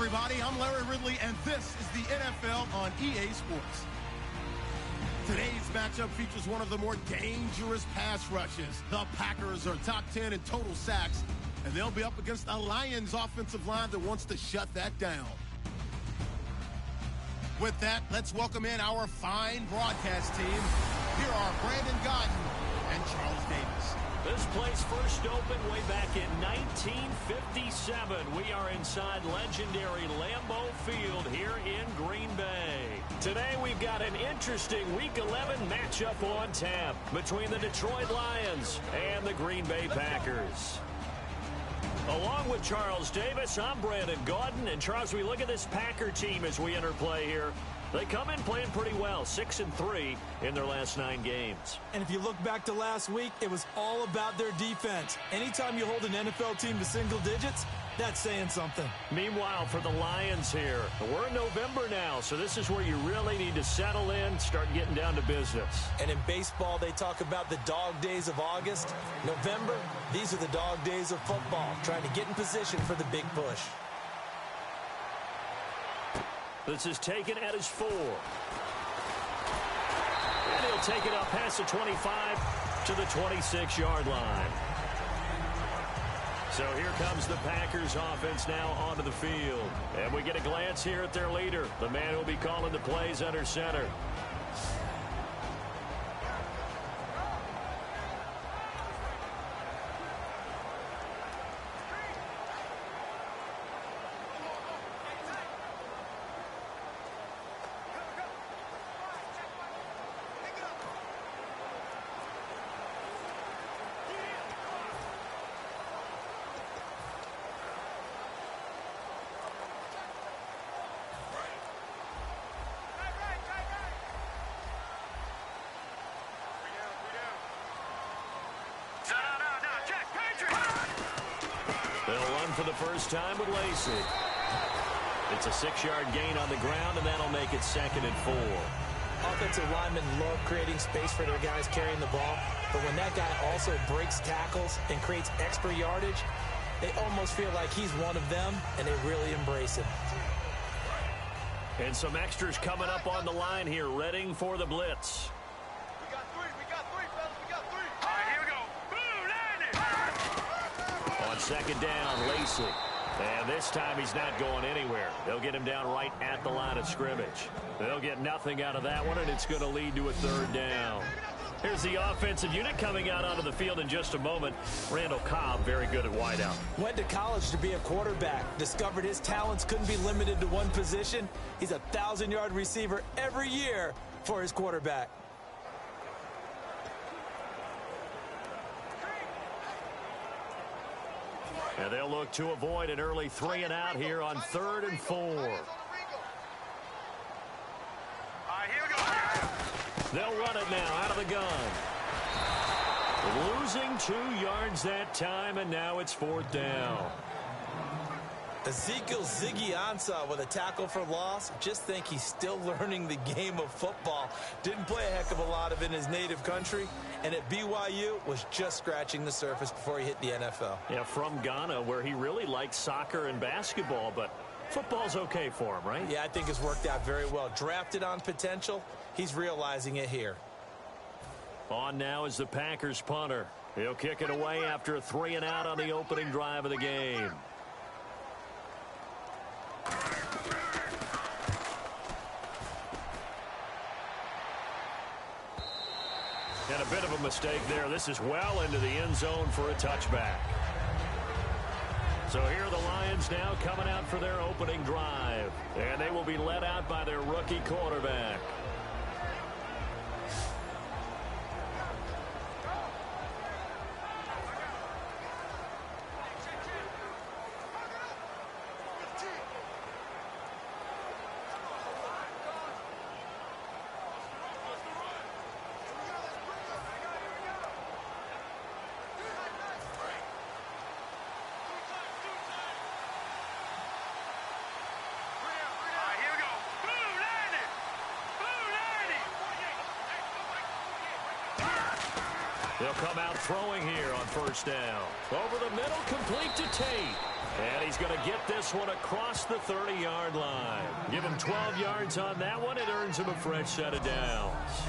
everybody. I'm Larry Ridley, and this is the NFL on EA Sports. Today's matchup features one of the more dangerous pass rushes. The Packers are top 10 in total sacks, and they'll be up against a Lions offensive line that wants to shut that down. With that, let's welcome in our fine broadcast team. Here are Brandon Godden and Charles Davis. This place first opened way back in 1957. We are inside legendary Lambeau Field here in Green Bay. Today we've got an interesting Week 11 matchup on tap between the Detroit Lions and the Green Bay Packers. Along with Charles Davis, I'm Brandon Gaudin. And Charles, we look at this Packer team as we enter play here. They come in playing pretty well, 6-3 in their last 9 games. And if you look back to last week, it was all about their defense. Anytime you hold an NFL team to single digits, that's saying something. Meanwhile, for the Lions here, we're in November now, so this is where you really need to settle in, start getting down to business. And in baseball, they talk about the dog days of August. November, these are the dog days of football, trying to get in position for the big push. This is taken at his 4. And he'll take it up past the 25 to the 26-yard line. So here comes the Packers offense now onto the field. And we get a glance here at their leader, the man who will be calling the plays under center. They'll run for the first time with Lacey. It's a 6-yard gain on the ground, and that'll make it 2nd and 4. Offensive linemen love creating space for their guys carrying the ball, but when that guy also breaks tackles and creates extra yardage, they almost feel like he's one of them, and they really embrace him. And some extras coming up on the line here, readying for the blitz. We got three, fellas, we got 3. All right, here we go. Boom, 90. On 2nd down, Lacey. And this time he's not going anywhere. They'll get him down right at the line of scrimmage. They'll get nothing out of that one, and it's going to lead to a 3rd down. Here's the offensive unit coming out onto the field in just a moment. Randall Cobb, very good at wideout. Went to college to be a quarterback. Discovered his talents couldn't be limited to one position. He's a 1,000-yard receiver every year for his quarterback. And they'll look to avoid an early 3 and out here on 3rd and 4. All right, here we go. They'll run it now out of the gun. Losing 2 yards that time, and now it's 4th down. Ezekiel Ziggy Ansah with a tackle for loss. Just think he's still learning the game of football. Didn't play a heck of a lot of it in his native country, and at BYU was just scratching the surface before he hit the NFL. Yeah, from Ghana, where he really likes soccer and basketball, but football's okay for him, right? Yeah, I think it's worked out very well. Drafted on potential, he's realizing it here. On now is the Packers punter. He'll kick it away after a 3 and out on the opening drive of the game. And a bit of a mistake there. This is well into the end zone for a touchback. So here are the Lions now coming out for their opening drive. And they will be led out by their rookie quarterback. They'll come out throwing here on 1st down. Over the middle, complete to Tate. And he's going to get this one across the 30-yard line. Give him 12 yards on that one. It earns him a fresh set of downs.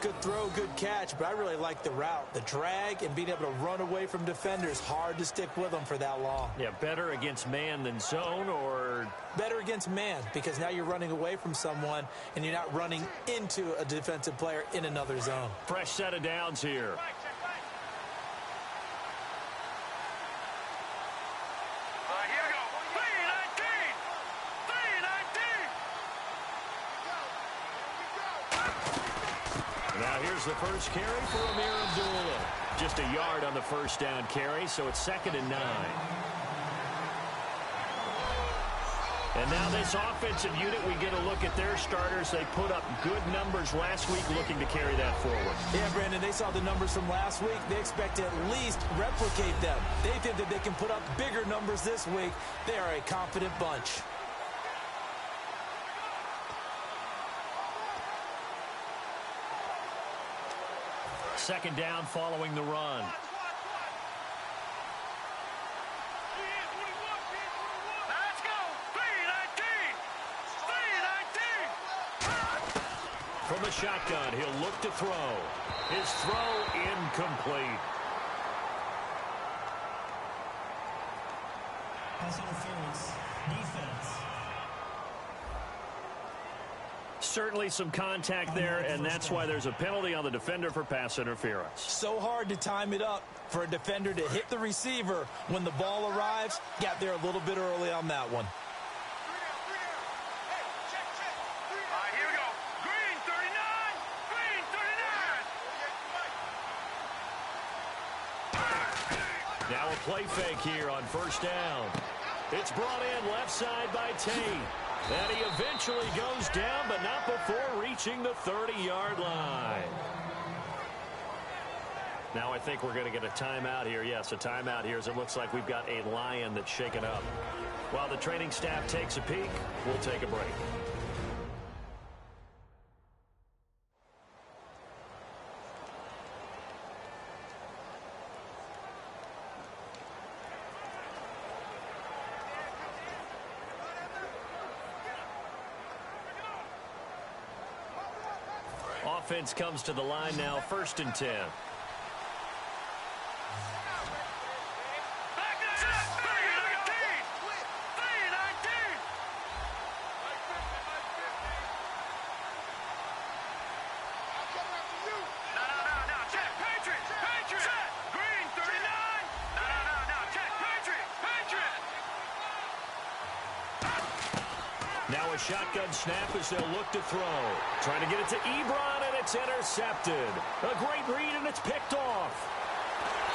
Good throw, good catch, but I really like the route. The drag and being able to run away from defenders, hard to stick with them for that long. Yeah, better against man than zone, or? Better against man, because now you're running away from someone and you're not running into a defensive player in another zone. Fresh set of downs here. Now here's the first carry for Amir Abdullah. Just a yard on the first down carry, so it's 2nd and 9. And now this offensive unit, we get a look at their starters. They put up good numbers last week, looking to carry that forward. Yeah, Brandon, they saw the numbers from last week. They expect to at least replicate them. They think that they can put up bigger numbers this week. They are a confident bunch. Second down following the run. Let's go. 3-19. From the shotgun, he'll look to throw. His throw incomplete. Pass interference. Defense. Certainly some contact there, and that's why there's a penalty on the defender for pass interference. So hard to time it up for a defender to hit the receiver when the ball arrives. Got there a little bit early on that one. Hey, check. All right, here we go. Green 39. Green 39. Now a play fake here on first down. It's brought in left side by Tate. And he eventually goes down, but not before reaching the 30-yard line. Now I think we're going to get a timeout here. Yes, a timeout here, as it looks like we've got a Lion that's shaken up. While the training staff takes a peek, we'll take a break. Offense comes to the line now, 1st and 10. Now a shotgun snap as they'll look to throw. Trying to get it to Ebron, and it's intercepted. A great read, and it's picked off.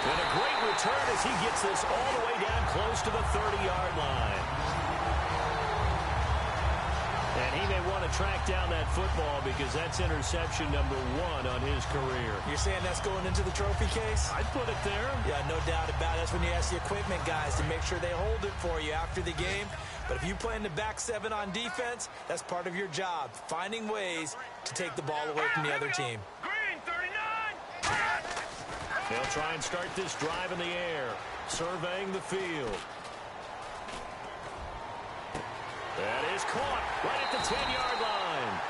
And a great return as he gets this all the way down close to the 30-yard line. And he may want to track down that football because that's interception number 1 on his career. You're saying that's going into the trophy case? I'd put it there. Yeah, no doubt about it. That's when you ask the equipment guys to make sure they hold it for you after the game. But if you play in the back 7 on defense, that's part of your job, finding ways to take the ball away from the other team. Green 39. They'll try and start this drive in the air, surveying the field. That is caught right at the 10-yard line.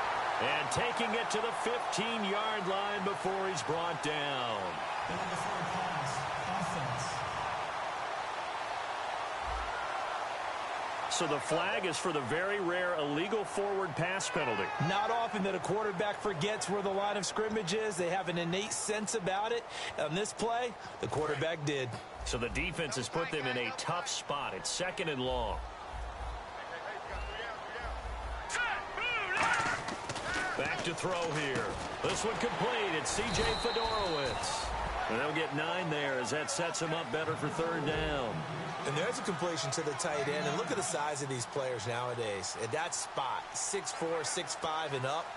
And taking it to the 15-yard line before he's brought down. Number 4 pass. Offense. So the flag is for the very rare illegal forward pass penalty. Not often that a quarterback forgets where the line of scrimmage is. They have an innate sense about it. On this play, the quarterback did. So the defense has put them in a tough spot. It's 2nd and long. Back to throw here. This one complete. It's C.J. Fedorowicz. And they'll get 9 there as that sets him up better for 3rd down. And there's a completion to the tight end. And look at the size of these players nowadays. At that spot, 6'4", 6'5", and up.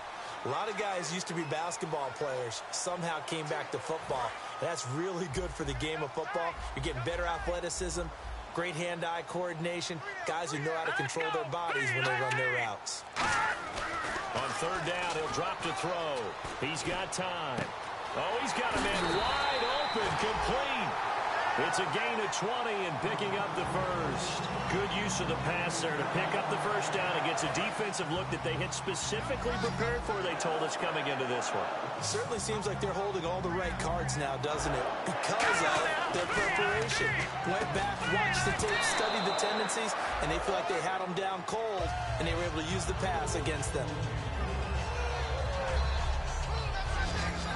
A lot of guys used to be basketball players, somehow came back to football. That's really good for the game of football. You're getting better athleticism, great hand-eye coordination, guys who know how to control their bodies when they run their routes. On 3rd down, he'll drop to throw. He's got time. Oh, he's got a man wide open, complete. It's a gain of 20 and picking up the first. Good use of the pass there to pick up the first down against a defensive look that they had specifically prepared for, they told us, coming into this one. Certainly seems like they're holding all the right cards now, doesn't it? Because of their preparation. Went back, watched the tape, studied the tendencies, and they feel like they had them down cold, and they were able to use the pass against them.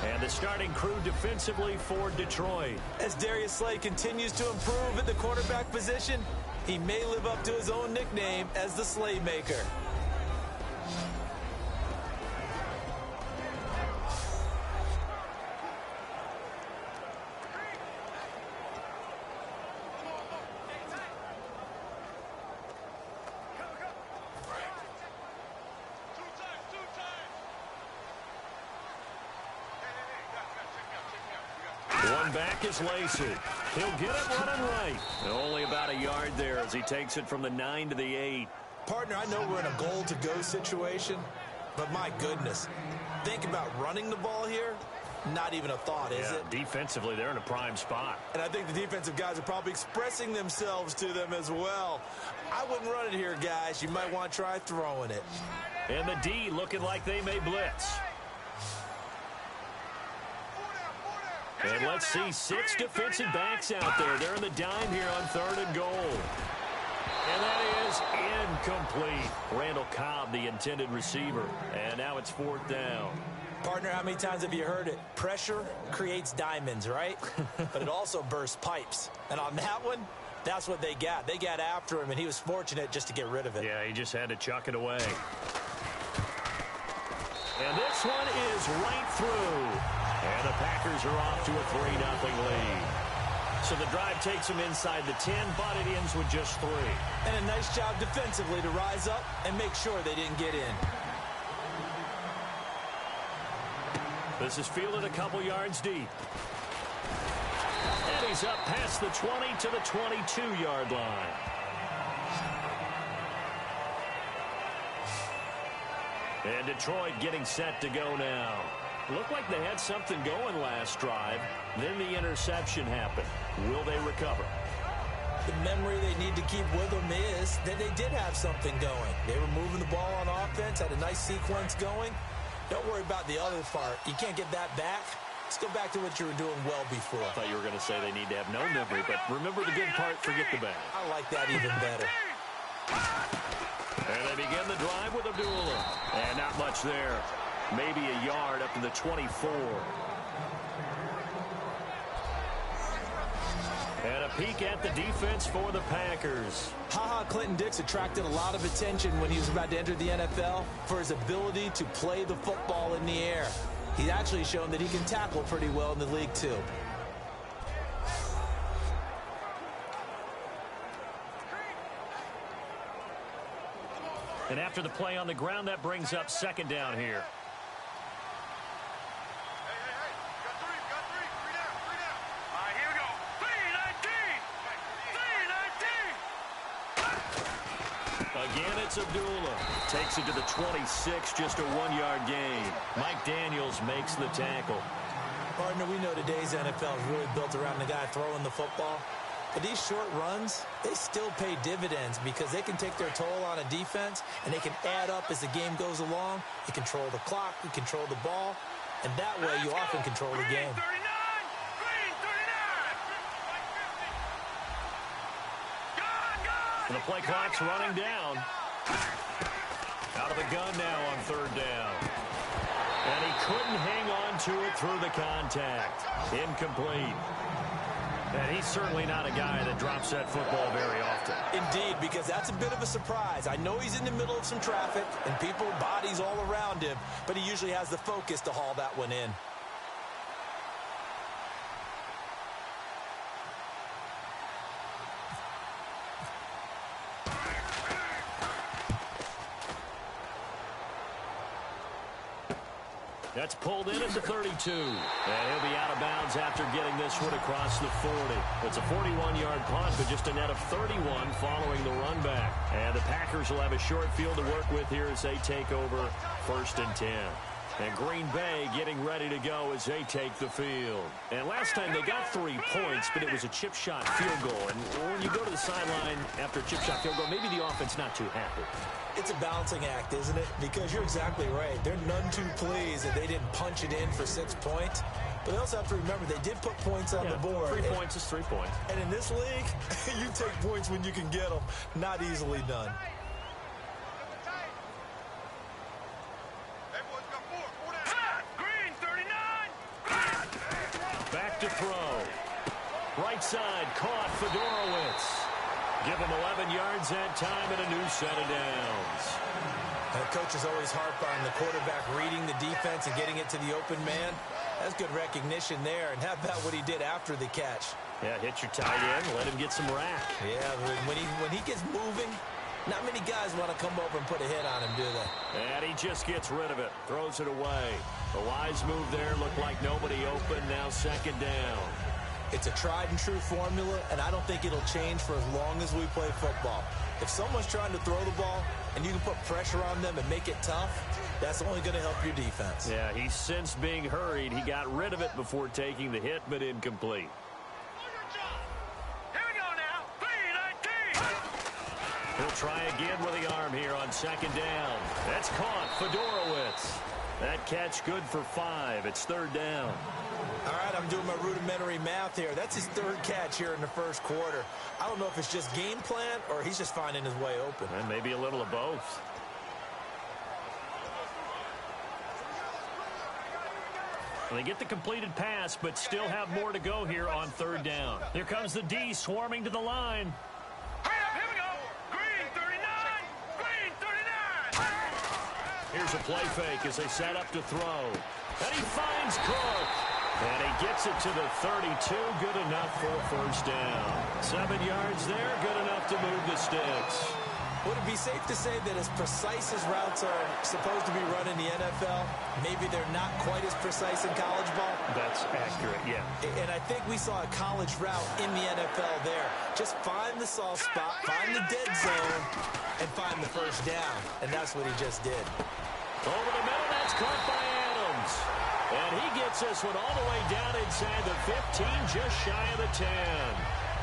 And the starting crew defensively for Detroit. As Darius Slay continues to improve at the quarterback position, he may live up to his own nickname as the Slaymaker. One back is Lacey. He'll get it running right. And only about a yard there as he takes it from the 9 to the 8. Partner, I know we're in a goal-to-go situation, but my goodness, think about running the ball here. Not even a thought, is it? Defensively, they're in a prime spot. And I think the defensive guys are probably expressing themselves to them as well. I wouldn't run it here, guys. You might want to try throwing it. And the D looking like they may blitz. And let's see 6 defensive backs out there. They're in the dime here on 3rd and goal. And that is incomplete. Randall Cobb, the intended receiver. And now it's 4th down. Partner, how many times have you heard it? Pressure creates diamonds, right? But it also bursts pipes. And on that one, that's what they got. They got after him, and he was fortunate just to get rid of it. Yeah, he just had to chuck it away. And this one is right through. And the Packers are off to a 3-0 lead. So the drive takes them inside the 10, but it ends with just 3. And a nice job defensively to rise up and make sure they didn't get in. This is fielded a couple yards deep. And he's up past the 20 to the 22-yard line. And Detroit getting set to go now. Looked like they had something going last drive. Then the interception happened. Will they recover? The memory they need to keep with them is that they did have something going. They were moving the ball on offense, had a nice sequence going. Don't worry about the other part. You can't get that back. Let's go back to what you were doing well before. I thought you were going to say they need to have no memory, but remember the good part, forget the bad. I like that even better. And they begin the drive with Abdullah. And not much there. Maybe a yard up to the 24. And a peek at the defense for the Packers. Clinton Dix attracted a lot of attention when he was about to enter the NFL for his ability to play the football in the air. He's actually shown that he can tackle pretty well in the league, too. And after the play on the ground, that brings up 2nd down here. Again, it's Abdullah. Takes it to the 26, just a 1-yard gain. Mike Daniels makes the tackle. Partner, we know today's NFL is really built around the guy throwing the football. But these short runs, they still pay dividends because they can take their toll on a defense, and they can add up as the game goes along. You control the clock, you control the ball, and that way you often control the game. And the play clock's running down. Out of the gun now on 3rd down. And he couldn't hang on to it through the contact. Incomplete. And he's certainly not a guy that drops that football very often. Indeed, because that's a bit of a surprise. I know he's in the middle of some traffic and people, bodies all around him, but he usually has the focus to haul that one in. That's pulled in at the 32. And he'll be out of bounds after getting this one across the 40. It's a 41-yard punt, but just a net of 31 following the run back. And the Packers will have a short field to work with here as they take over 1st and 10. And Green Bay getting ready to go as they take the field. And last time they got 3 points, but it was a chip shot field goal. And when you go to the sideline after a chip shot field goal, maybe the offense not too happy. It's a balancing act, isn't it? Because you're exactly right. They're none too pleased that they didn't punch it in for 6 points. But they also have to remember they did put points on the board. 3 points is 3 points. And in this league, you take points when you can get them. Not easily done. Back to throw. Right side, caught Fedorowicz. Give him 11 yards that time and a new set of downs. The coach is always harp on the quarterback reading the defense and getting it to the open man. That's good recognition there. And how about what he did after the catch? Yeah, hit your tight end, let him get some rack. Yeah, when he gets moving, not many guys want to come over and put a hit on him, do they? And he just gets rid of it, throws it away. A wise move there, looked like nobody open, now second down. It's a tried and true formula, and I don't think it'll change for as long as we play football. If someone's trying to throw the ball and you can put pressure on them and make it tough, that's only going to help your defense. Yeah, he's since being hurried. He got rid of it before taking the hit, but incomplete. He'll try again with the arm here on second down. That's caught. Fedorowicz. That catch good for 5. It's third down. All right, I'm doing my rudimentary math here. That's his 3rd catch here in the first quarter. I don't know if it's just game plan or he's just finding his way open. And maybe a little of both. They get the completed pass, but still have more to go here on third down. Here comes the D swarming to the line. Here's a play fake as they set up to throw. And he finds Cook. And he gets it to the 32. Good enough for a first down. 7 yards there. Good enough to move the sticks. Would it be safe to say that as precise as routes are supposed to be run in the NFL, maybe they're not quite as precise in college ball? That's accurate, yeah. And I think we saw a college route in the NFL there. Just find the soft spot, find the dead zone, and find the first down. And that's what he just did. Over the middle, that's caught by Adams. And he gets this one all the way down inside the 15, just shy of the 10.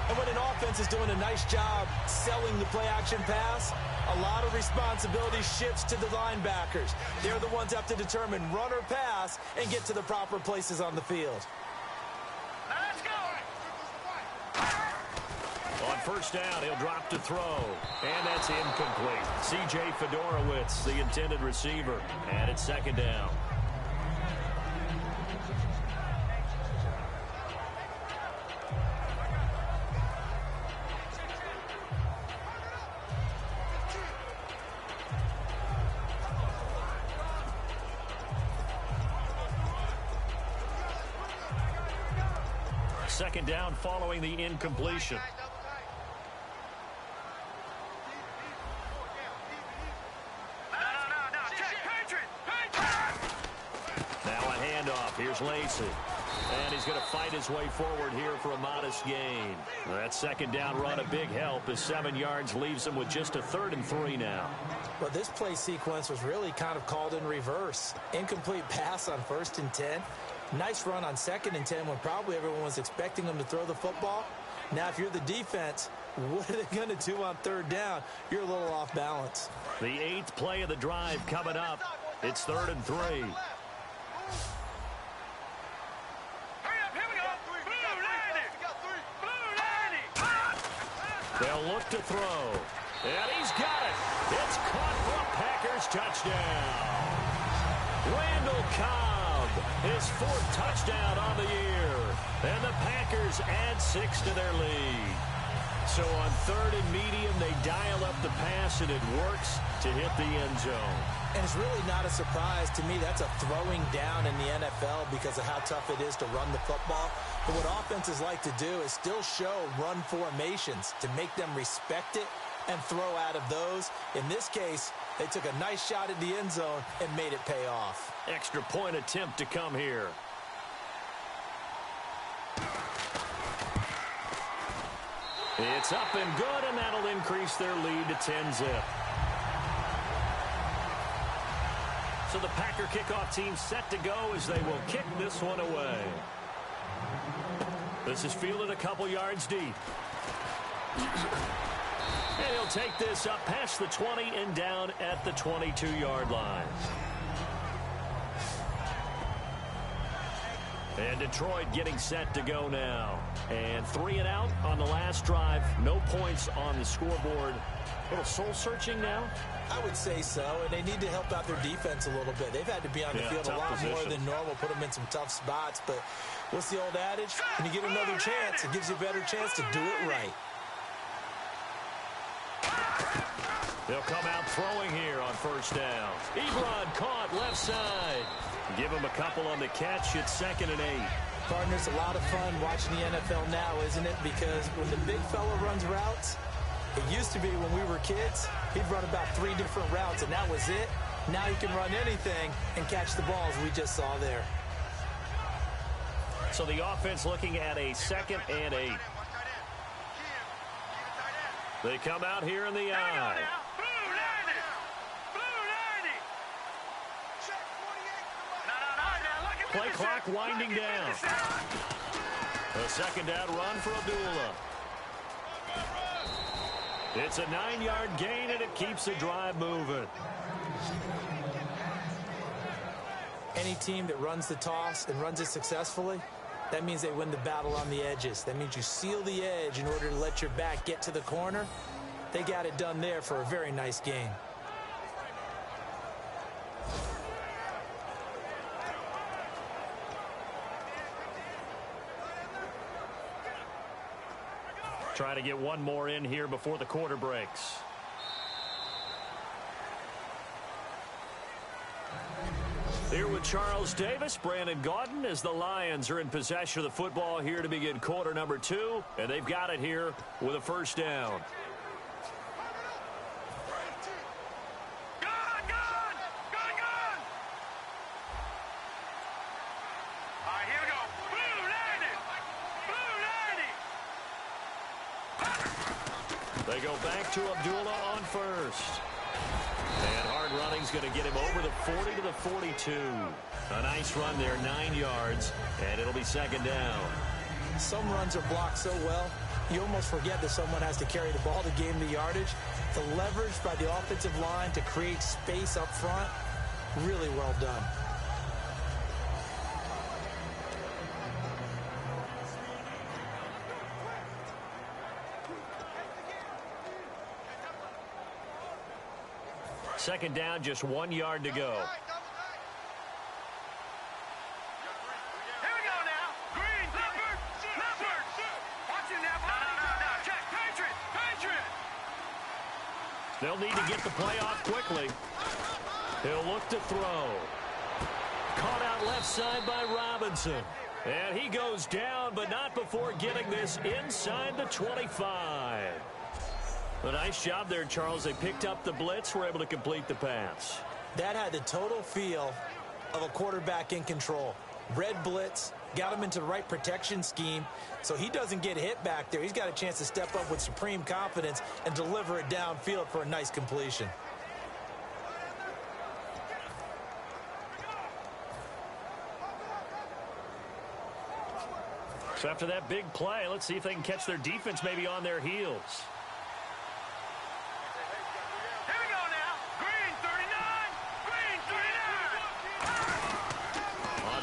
And when an offense is doing a nice job selling the play-action pass, a lot of responsibility shifts to the linebackers. They're the ones that have to determine run or pass and get to the proper places on the field. Let's go! On first down, he'll drop to throw. And that's incomplete. C.J. Fedorowicz, the intended receiver. And it's second down. Second down following the incompletion. Now a handoff. Here's Lacey. And he's going to fight his way forward here for a modest gain. That second down run a big help as 7 yards leaves him with just a 3rd and 3 now. Well, this play sequence was really kind of called in reverse. Incomplete pass on 1st and 10. Nice run on 2nd and 10 when probably everyone was expecting them to throw the football. Now, if you're the defense, what are they going to do on 3rd down? You're a little off balance. The 8th play of the drive coming up. It's 3rd and 3. They'll look to throw. And he's got it. It's caught for a Packers touchdown. Randall Cobb, his 4th touchdown on the year. And the Packers add 6 to their lead. So on 3rd and medium, they dial up the pass, and it works to hit the end zone. And it's really not a surprise to me. That's a throwing down in the NFL because of how tough it is to run the football. But what offenses like to do is still show run formations to make them respect it and throw out of those. In this case, they took a nice shot at the end zone and made it pay off. Extra point attempt to come here. It's up and good, and that'll increase their lead to 10-zip. So the Packer kickoff team set to go as they will kick this one away. This is fielded a couple yards deep. And he'll take this up past the 20 and down at the 22-yard line. And Detroit getting set to go now. And 3 and out on the last drive. No points on the scoreboard. A little soul-searching now? I would say so, and they need to help out their defense a little bit. They've had to be on the field a lot more than normal, put them in some tough spots. But what's the old adage? When you get another chance, it gives you a better chance to do it right. They'll come out throwing here on first down. Ebron caught left side. Give him a couple on the catch. It's 2nd and 8. Partner, it's a lot of fun watching the NFL now, isn't it? Because when the big fella runs routes, it used to be when we were kids, he'd run about 3 different routes, and that was it. Now he can run anything and catch the balls we just saw there. So the offense looking at a 2nd and 8. They come out here in the eye. Play clock winding down. A 2nd down run for Abdullah. It's a 9-yard gain, and it keeps the drive moving. Any team that runs the toss and runs it successfully, that means they win the battle on the edges. That means you seal the edge in order to let your back get to the corner. They got it done there for a very nice gain. Try to get one more in here before the quarter breaks. Here with Charles Davis, Brandon Gaudin, as the Lions are in possession of the football here to begin quarter number 2. And they've got it here with a first down. They go back to Abdullah on first. And hard running's going to get him over the 40 to the 42. A nice run there, 9 yards, and it'll be 2nd down. Some runs are blocked so well, you almost forget that someone has to carry the ball to gain the yardage. The leverage by the offensive line to create space up front, really well done. Second down, just 1 yard to go. Here we go now. Green, Leopard. Watch it now. No. Check. Patriot. They'll need to get the play off quickly. He'll look to throw. Caught out left side by Robinson. And he goes down, but not before getting this inside the 25. A nice job there, Charles. They picked up the blitz, were able to complete the pass. That had the total feel of a quarterback in control. Red blitz, got him into the right protection scheme, so he doesn't get hit back there. He's got a chance to step up with supreme confidence and deliver it downfield for a nice completion. So after that big play, let's see if they can catch their defense maybe on their heels.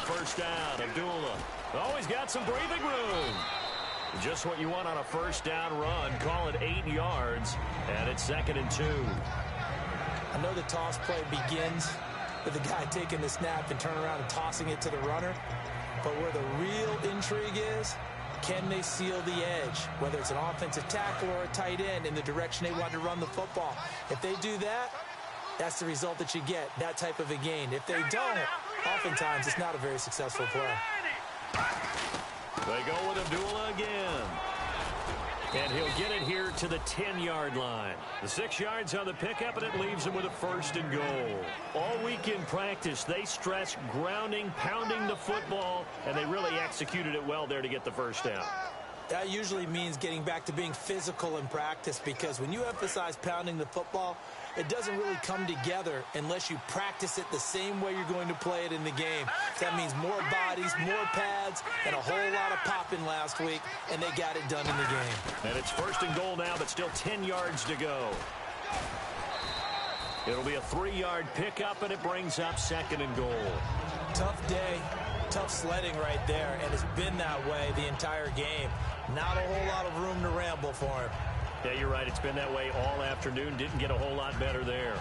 First down, Abdullah. Always got some breathing room. Just what you want on a first down run. Call it 8 yards, and it's 2nd and 2. I know the toss play begins with the guy taking the snap and turning around and tossing it to the runner. But where the real intrigue is, can they seal the edge? Whether it's an offensive tackle or a tight end in the direction they want to run the football. If they do that, that's the result that you get, that type of a gain. If they don't, oftentimes it's not a very successful play. They go with Abdullah again. And he'll get it here to the 10-yard line. The 6 yards on the pickup, and it leaves him with a 1st and goal. All week in practice, they stress grounding, pounding the football, and they really executed it well there to get the first down. That usually means getting back to being physical in practice, because when you emphasize pounding the football, it doesn't really come together unless you practice it the same way you're going to play it in the game. So that means more bodies, more pads, and a whole lot of popping last week, and they got it done in the game. And it's 1st and goal now, but still 10 yards to go. It'll be a 3-yard pickup, and it brings up 2nd and goal. Tough day, tough sledding right there, and it's been that way the entire game. Not a whole lot of room to ramble for him. Yeah, you're right. It's been that way all afternoon. Didn't get a whole lot better there.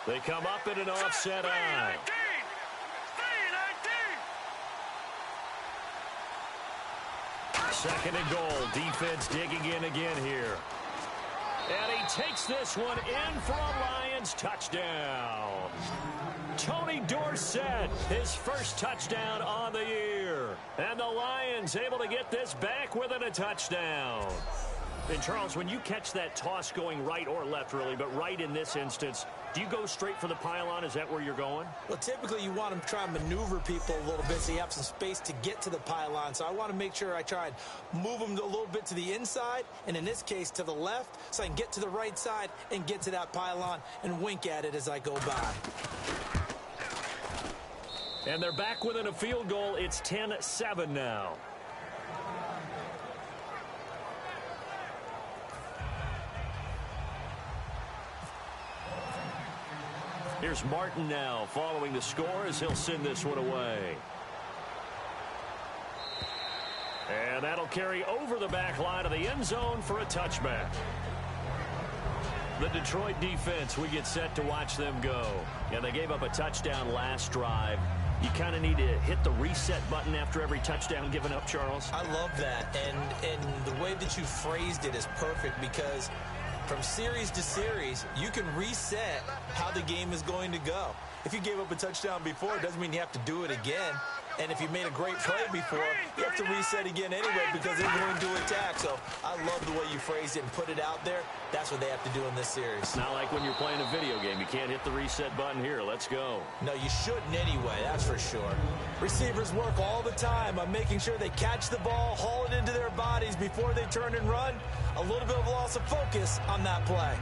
They come up in an offset eye. 2nd and goal. Defense digging in again here. And he takes this one in for a Lions touchdown. Tony Dorsett, his first touchdown on the year. And the Lions able to get this back within a touchdown. And Charles, when you catch that toss going right or left, really, but right in this instance, do you go straight for the pylon? Is that where you're going? Well, typically you want to try and maneuver people a little bit so you have some space to get to the pylon. So I want to make sure I try and move them a little bit to the inside, and in this case to the left, so I can get to the right side and get to that pylon and wink at it as I go by. And they're back within a field goal. It's 10-7 now. Here's Martin now following the score as he'll send this one away. And that'll carry over the back line of the end zone for a touchback. The Detroit defense, we get set to watch them go. And they gave up a touchdown last drive. You kind of need to hit the reset button after every touchdown given up, Charles. I love that. And the way that you phrased it is perfect, because from series to series, you can reset how the game is going to go. If you gave up a touchdown before, it doesn't mean you have to do it again. And if you made a great play before, you have to reset again anyway because they're going to attack. So I love the way you phrased it and put it out there. That's what they have to do in this series. Not like when you're playing a video game. You can't hit the reset button here. Let's go. No, you shouldn't anyway, that's for sure. Receivers work all the time on making sure they catch the ball, haul it into their bodies before they turn and run. A little bit of loss of focus on that play.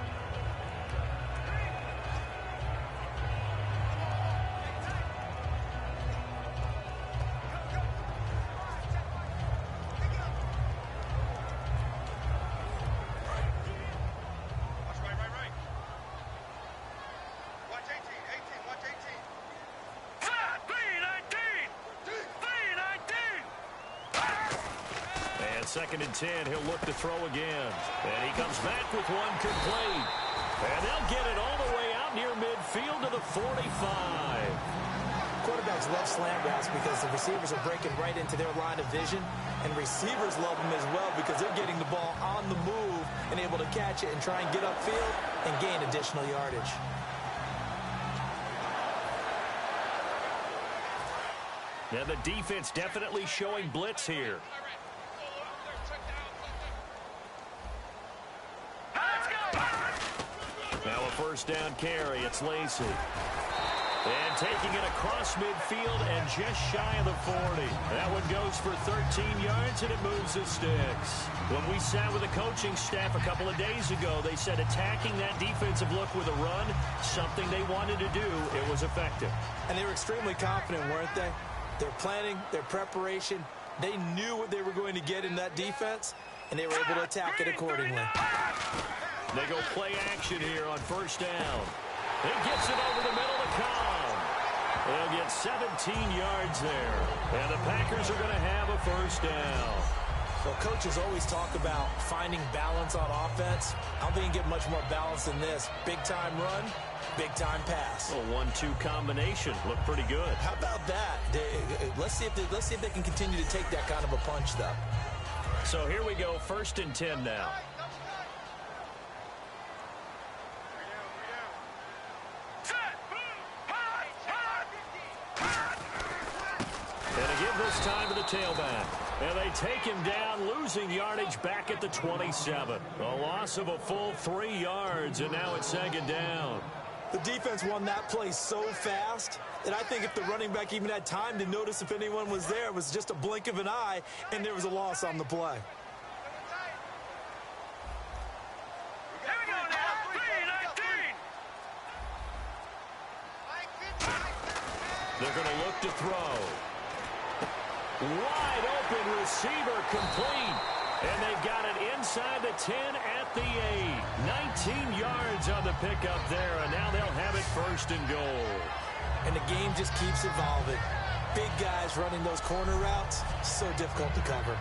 Second and 10, he'll look to throw again. And he comes back with one complete. And they'll get it all the way out near midfield to the 45. Quarterbacks love slant routes because the receivers are breaking right into their line of vision. And receivers love them as well because they're getting the ball on the move and able to catch it and try and get upfield and gain additional yardage. Yeah, the defense definitely showing blitz here. Now a first down carry. It's Lacey. And taking it across midfield and just shy of the 40. That one goes for 13 yards, and it moves the sticks. When we sat with the coaching staff a couple of days ago, they said attacking that defensive look with a run, something they wanted to do, it was effective. And they were extremely confident, weren't they? Their planning, their preparation, they knew what they were going to get in that defense, and they were able to attack it accordingly. They go play action here on first down. He gets it over the middle to Cobb. They'll get 17 yards there. And the Packers are going to have a first down. Well, coaches always talk about finding balance on offense. I don't think you can get much more balance than this. Big-time run, big-time pass. A 1-2 combination. Looked pretty good. How about that? Let's see if they can continue to take that kind of a punch, though. So here we go, first and 10 now. This time to the tailback. And they take him down, losing yardage back at the 27. A loss of a full 3 yards, and now it's second down. The defense won that play so fast that I think if the running back even had time to notice if anyone was there, it was just a blink of an eye, and there was a loss on the play. Here we go now. 3-19. They're going to look to throw. Wide open receiver complete. And they've got it inside the 10 at the 8. 19 yards on the pickup there, and now they'll have it first and goal. And the game just keeps evolving. Big guys running those corner routes, so difficult to cover.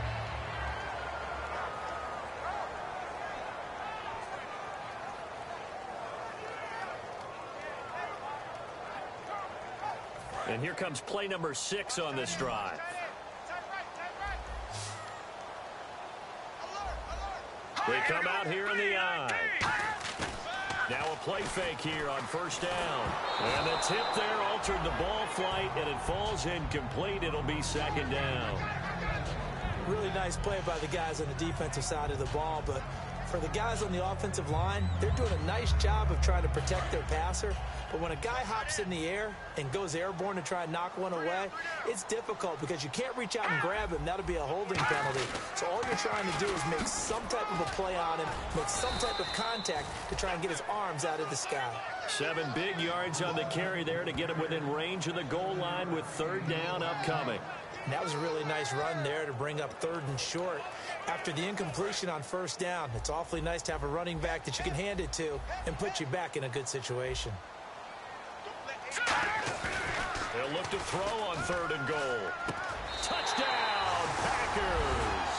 And here comes play number 6 on this drive. They come out here in the eye. Now a play fake here on first down. And the tip there altered the ball flight, and it falls incomplete. It'll be second down. Really nice play by the guys on the defensive side of the ball, but for the guys on the offensive line, they're doing a nice job of trying to protect their passer. But when a guy hops in the air and goes airborne to try and knock one away, it's difficult because you can't reach out and grab him. That'll be a holding penalty. So all you're trying to do is make some type of a play on him, make some type of contact to try and get his arms out of the sky. 7 big yards on the carry there to get him within range of the goal line with third down upcoming. And that was a really nice run there to bring up third and short. After the incompletion on first down, it's awfully nice to have a running back that you can hand it to and put you back in a good situation. They'll look to throw on third and goal. Touchdown, Packers.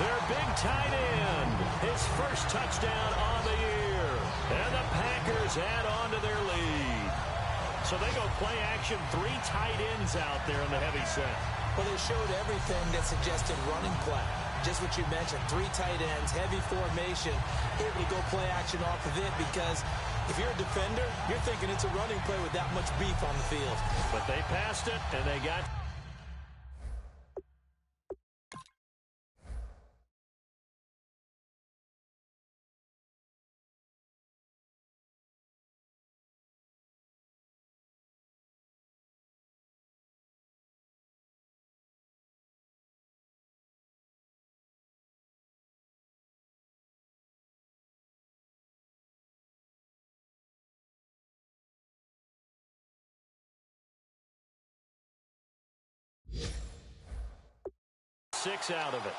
Their big tight end, his first touchdown on the year. And the Packers add on to their lead. So they go play action, 3 tight ends out there in the heavy set. Well, they showed everything that suggested running play. Just what you mentioned, 3 tight ends, heavy formation, able to go play action off of it because if you're a defender, you're thinking it's a running play with that much beef on the field. But they passed it, and they got... Six out of it.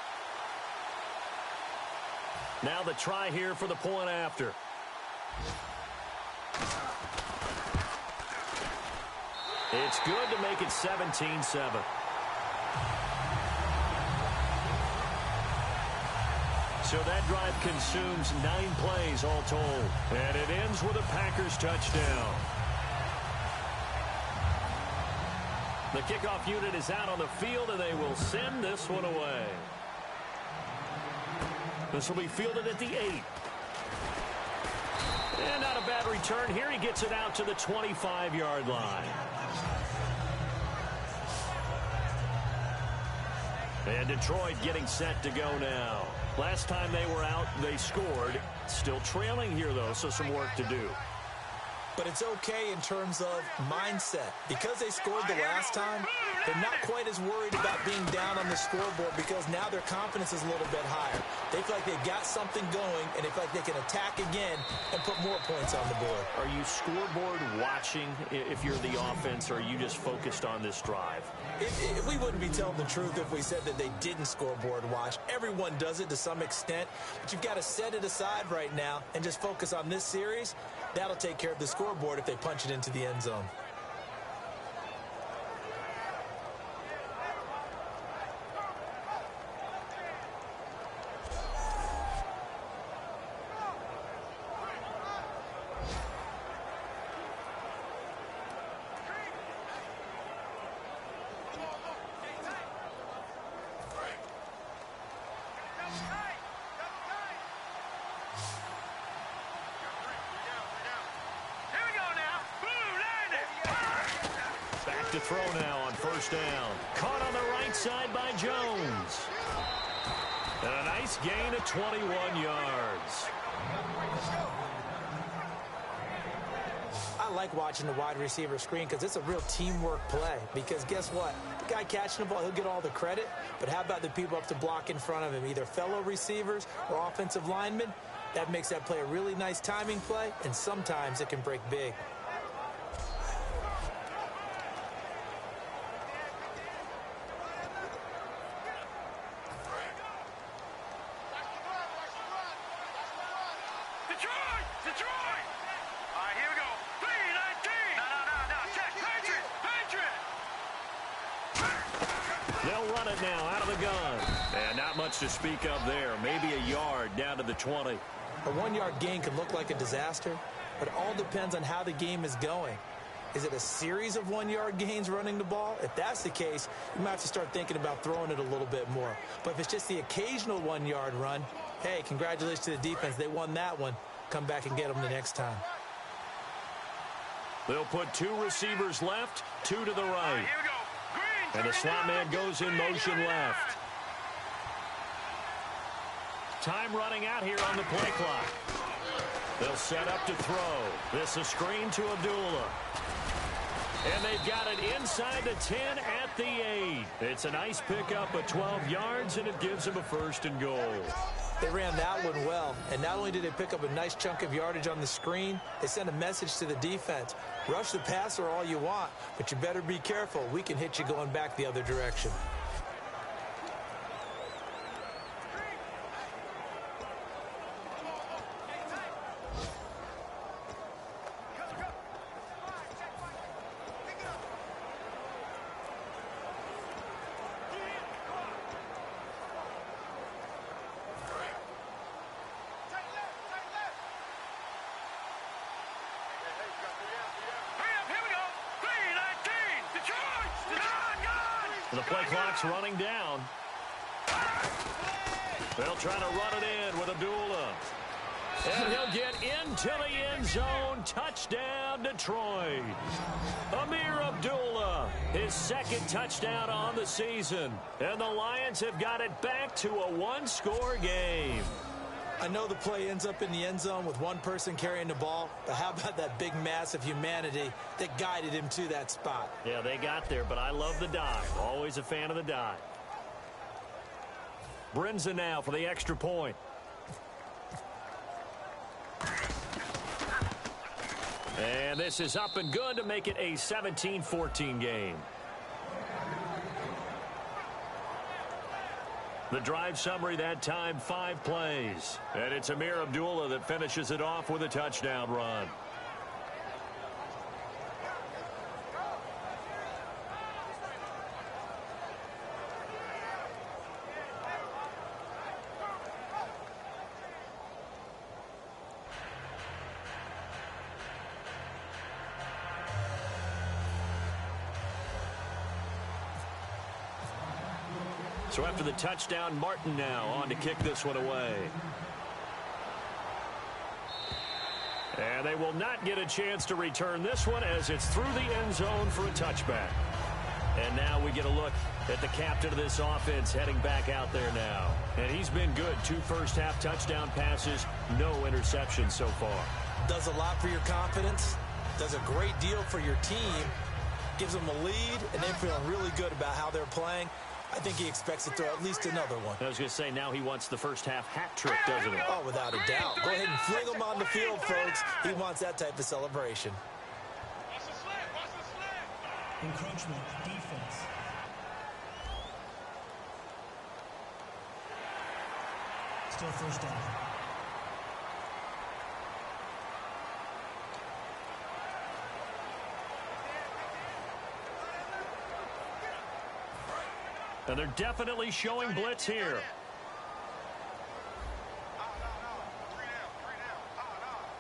Now the try here for the point after. It's good to make it 17-7. So that drive consumes 9 plays all told. And it ends with a Packers touchdown. The kickoff unit is out on the field, and they will send this one away. This will be fielded at the 8. And not a bad return here. He gets it out to the 25-yard line. And Detroit getting set to go now. Last time they were out, they scored. Still trailing here, though, so some work to do. But it's okay in terms of mindset. Because they scored the last time, they're not quite as worried about being down on the scoreboard because now their confidence is a little bit higher. They feel like they've got something going, and they feel like they can attack again and put more points on the board. Are you scoreboard watching if you're the offense, or are you just focused on this drive? We wouldn't be telling the truth if we said that they didn't scoreboard watch. Everyone does it to some extent, but you've got to set it aside right now and just focus on this series. That'll take care of the scoreboard if they punch it into the end zone. To throw now on first down. Caught on the right side by Jones. And a nice gain of 21 yards. like watching the wide receiver screen because it's a real teamwork play. Because guess what? The guy catching the ball, he'll get all the credit. But how about the people up to block in front of him, either fellow receivers or offensive linemen? That makes that play a really nice timing play, and sometimes it can break big. Detroit! All right, here we go. 3-19. No. Check. Patriot. They'll run it now out of the gun. And not much to speak of there. Maybe a yard down to the 20. A 1-yard gain can look like a disaster, but it all depends on how the game is going. Is it a series of 1-yard gains running the ball? If that's the case, you might have to start thinking about throwing it a little bit more. But if it's just the occasional 1-yard run, hey, congratulations to the defense. They won that one. Come back and get them the next time. They'll put 2 receivers left, 2 to the right. Here we go. Green. And the slot man goes in motion left. Time running out here on the play clock. They'll set up to throw. This a screen to Abdullah. And they've got it inside the 10 at the 8. It's a nice pickup of 12 yards, and it gives them a 1st and goal. They ran that one well, and not only did they pick up a nice chunk of yardage on the screen, they sent a message to the defense. Rush the passer all you want, but you better be careful. We can hit you going back the other direction. The play clock's running down. They'll try to run it in with Abdullah. And he'll get into the end zone. Touchdown, Detroit. Amir Abdullah, his 2nd touchdown on the season. And the Lions have got it back to a 1-score game. I know the play ends up in the end zone with one person carrying the ball, but how about that big mass of humanity that guided him to that spot? Yeah, they got there, but I love the dive. Always a fan of the dive. Brinza now for the extra point. And this is up and good to make it a 17-14 game. The drive summary that time, 5 plays. And it's Amir Abdullah that finishes it off with a touchdown run. So after the touchdown, Martin now on to kick this one away. And they will not get a chance to return this one as it's through the end zone for a touchback. And now we get a look at the captain of this offense heading back out there now. And he's been good. 2 first-half touchdown passes, no interceptions so far. Does a lot for your confidence, does a great deal for your team, gives them a lead, and they're feeling really good about how they're playing. I think he expects to throw at least another one. I was going to say, now he wants the first-half hat trick, doesn't he? Oh, without a doubt. Go ahead and fling him on the field, folks. He wants that type of celebration. Encroachment, defense. Still 1st down. And they're definitely showing blitz here.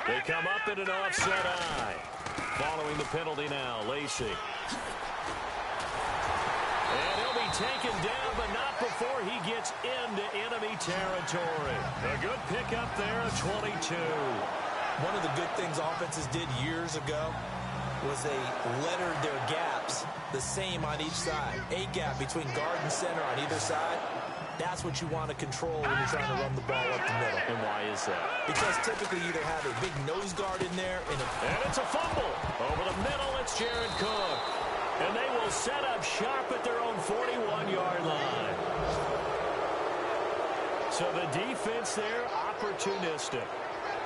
They come up in an offset eye. Following the penalty now, Lacey. And he'll be taken down, but not before he gets into enemy territory. A good pickup there at 22. One of the good things offenses did years ago was they lettered their gaps the same on each side. A gap between guard and center on either side. That's what you want to control when you're trying to run the ball up the middle. And why is that? Because typically you either have a big nose guard in there and it's a fumble. it's Jared Cook. And they will set up shop at their own 41-yard line. So the defense there, opportunistic.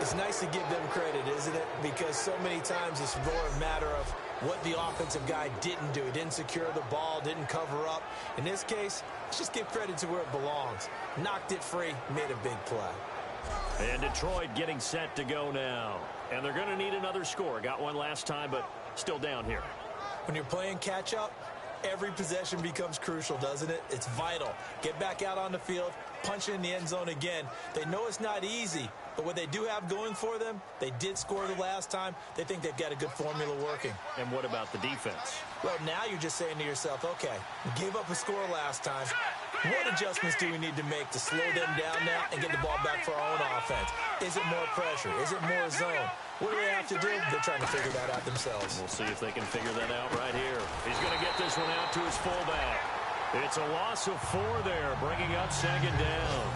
It's nice to give them credit, isn't it? Because so many times it's more a matter of what the offensive guy didn't do. He didn't secure the ball, didn't cover up. In this case, let's just give credit to where it belongs. Knocked it free, made a big play. And Detroit getting set to go now. And they're going to need another score. Got one last time, but still down here. When you're playing catch-up, every possession becomes crucial, doesn't it? It's vital. Get back out on the field, punch it in the end zone again. They know it's not easy, but what they do have going for them, they did score the last time. They think they've got a good formula working. And what about the defense? Well, now you're just saying to yourself, okay, we gave up a score last time. What adjustments do we need to make to slow them down now and get the ball back for our own offense? Is it more pressure? Is it more zone? What do they have to do? They're trying to figure that out themselves. We'll see if they can figure that out right here. He's going to get this one out to his fullback. It's a loss of 4 there, bringing up second down.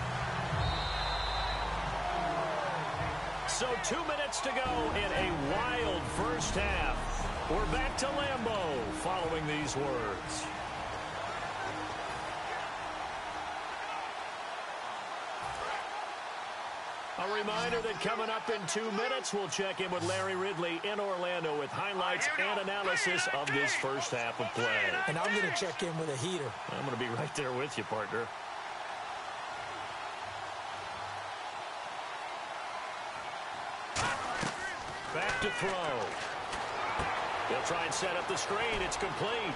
So 2 minutes to go in a wild first half. We're back to Lambeau following these words. A reminder that coming up in 2 minutes, we'll check in with Larry Ridley in Orlando with highlights and analysis of this first half of play. And I'm going to check in with a heater. I'm going to be right there with you, partner. Back to throw. They'll try and set up the screen. It's complete.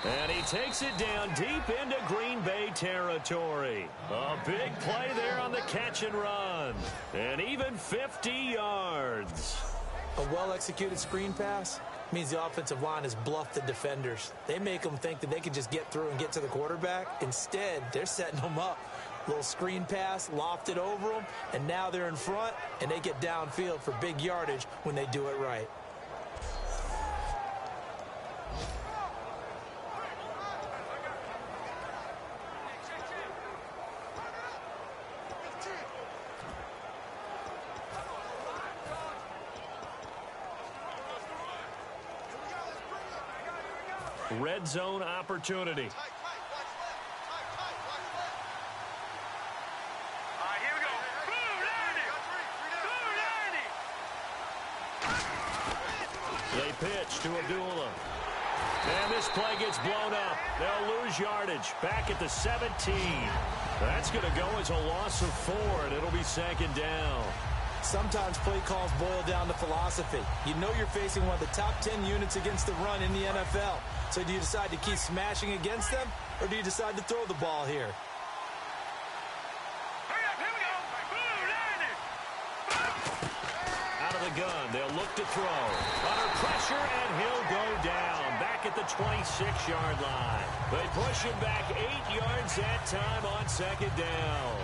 And he takes it down deep into Green Bay territory. A big play there on the catch and run. And even 50 yards. A well-executed screen pass means the offensive line has bluffed the defenders. They make them think that they can just get through and get to the quarterback. Instead, they're setting them up. Little screen pass, lofted over them, and now they're in front, and they get downfield for big yardage when they do it right. Red zone opportunity. They pitch to Abdullah. And this play gets blown up. They'll lose yardage back at the 17. That's going to go as a loss of 4, and it'll be second down. Sometimes play calls boil down to philosophy. You know you're facing one of the top 10 units against the run in the NFL. So do you decide to keep smashing against them, or do you decide to throw the ball here? Out of the gun, they'll look to throw. Under pressure, and he'll go down back at the 26-yard line. They push him back 8 yards that time on second down.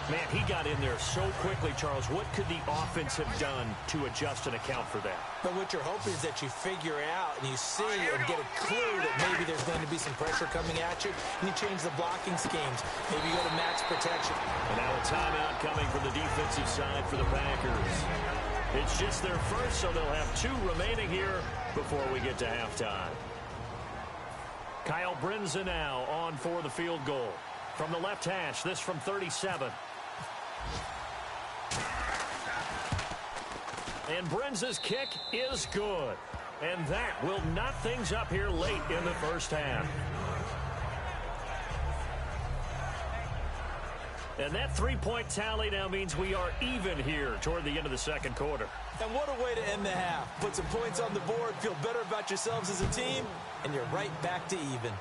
Man, he got in there so quickly, Charles. What could the offense have done to adjust and account for that? But what you're hoping is that you figure out and you see and get a clue that maybe there's going to be some pressure coming at you, and you change the blocking schemes. Maybe you go to max protection. And now a timeout coming from the defensive side for the Packers. It's just their first, so they'll have 2 remaining here before we get to halftime. Kyle Brinza now on for the field goal. From the left hash, this from 37. And Brinza's kick is good. And that will knot things up here late in the first half. And that 3-point tally now means we are even here toward the end of the second quarter. And what a way to end the half. Put some points on the board, feel better about yourselves as a team, and you're right back to even.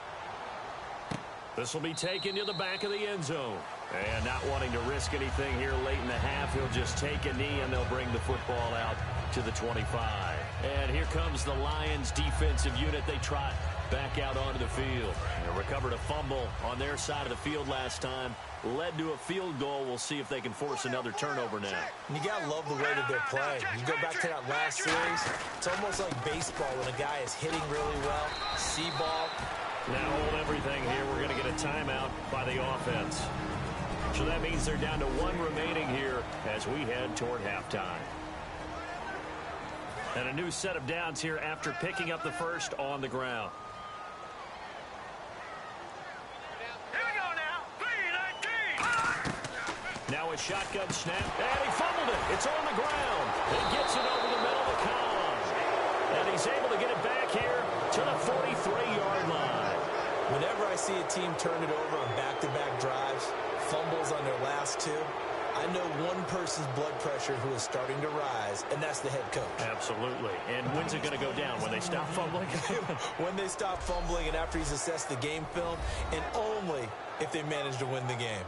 This will be taken to the back of the end zone. And not wanting to risk anything here late in the half, he'll just take a knee and they'll bring the football out to the 25. And here comes the Lions defensive unit. They trot back out onto the field. They recovered a fumble on their side of the field last time. Led to a field goal. We'll see if they can force another turnover now. And you got to love the way that they're playing. You go back to that last series, it's almost like baseball when a guy is hitting really well, see ball. Now hold everything here. We're going to get a timeout by the offense. So that means they're down to 1 remaining here as we head toward halftime. And a new set of downs here after picking up the first on the ground. Here we go now. 3-19. Now a shotgun snap, and he fumbled it. It's on the ground. He gets it over the middle of the column. And he's able to get it back here to the 43-yard line. Whenever I see a team turn it over on back-to-back drives, fumbles on their last 2, I know one person's blood pressure who is starting to rise, and that's the head coach. Absolutely. And when's it going to go down? When they stop fumbling? When they stop fumbling and after he's assessed the game film, and only if they manage to win the game.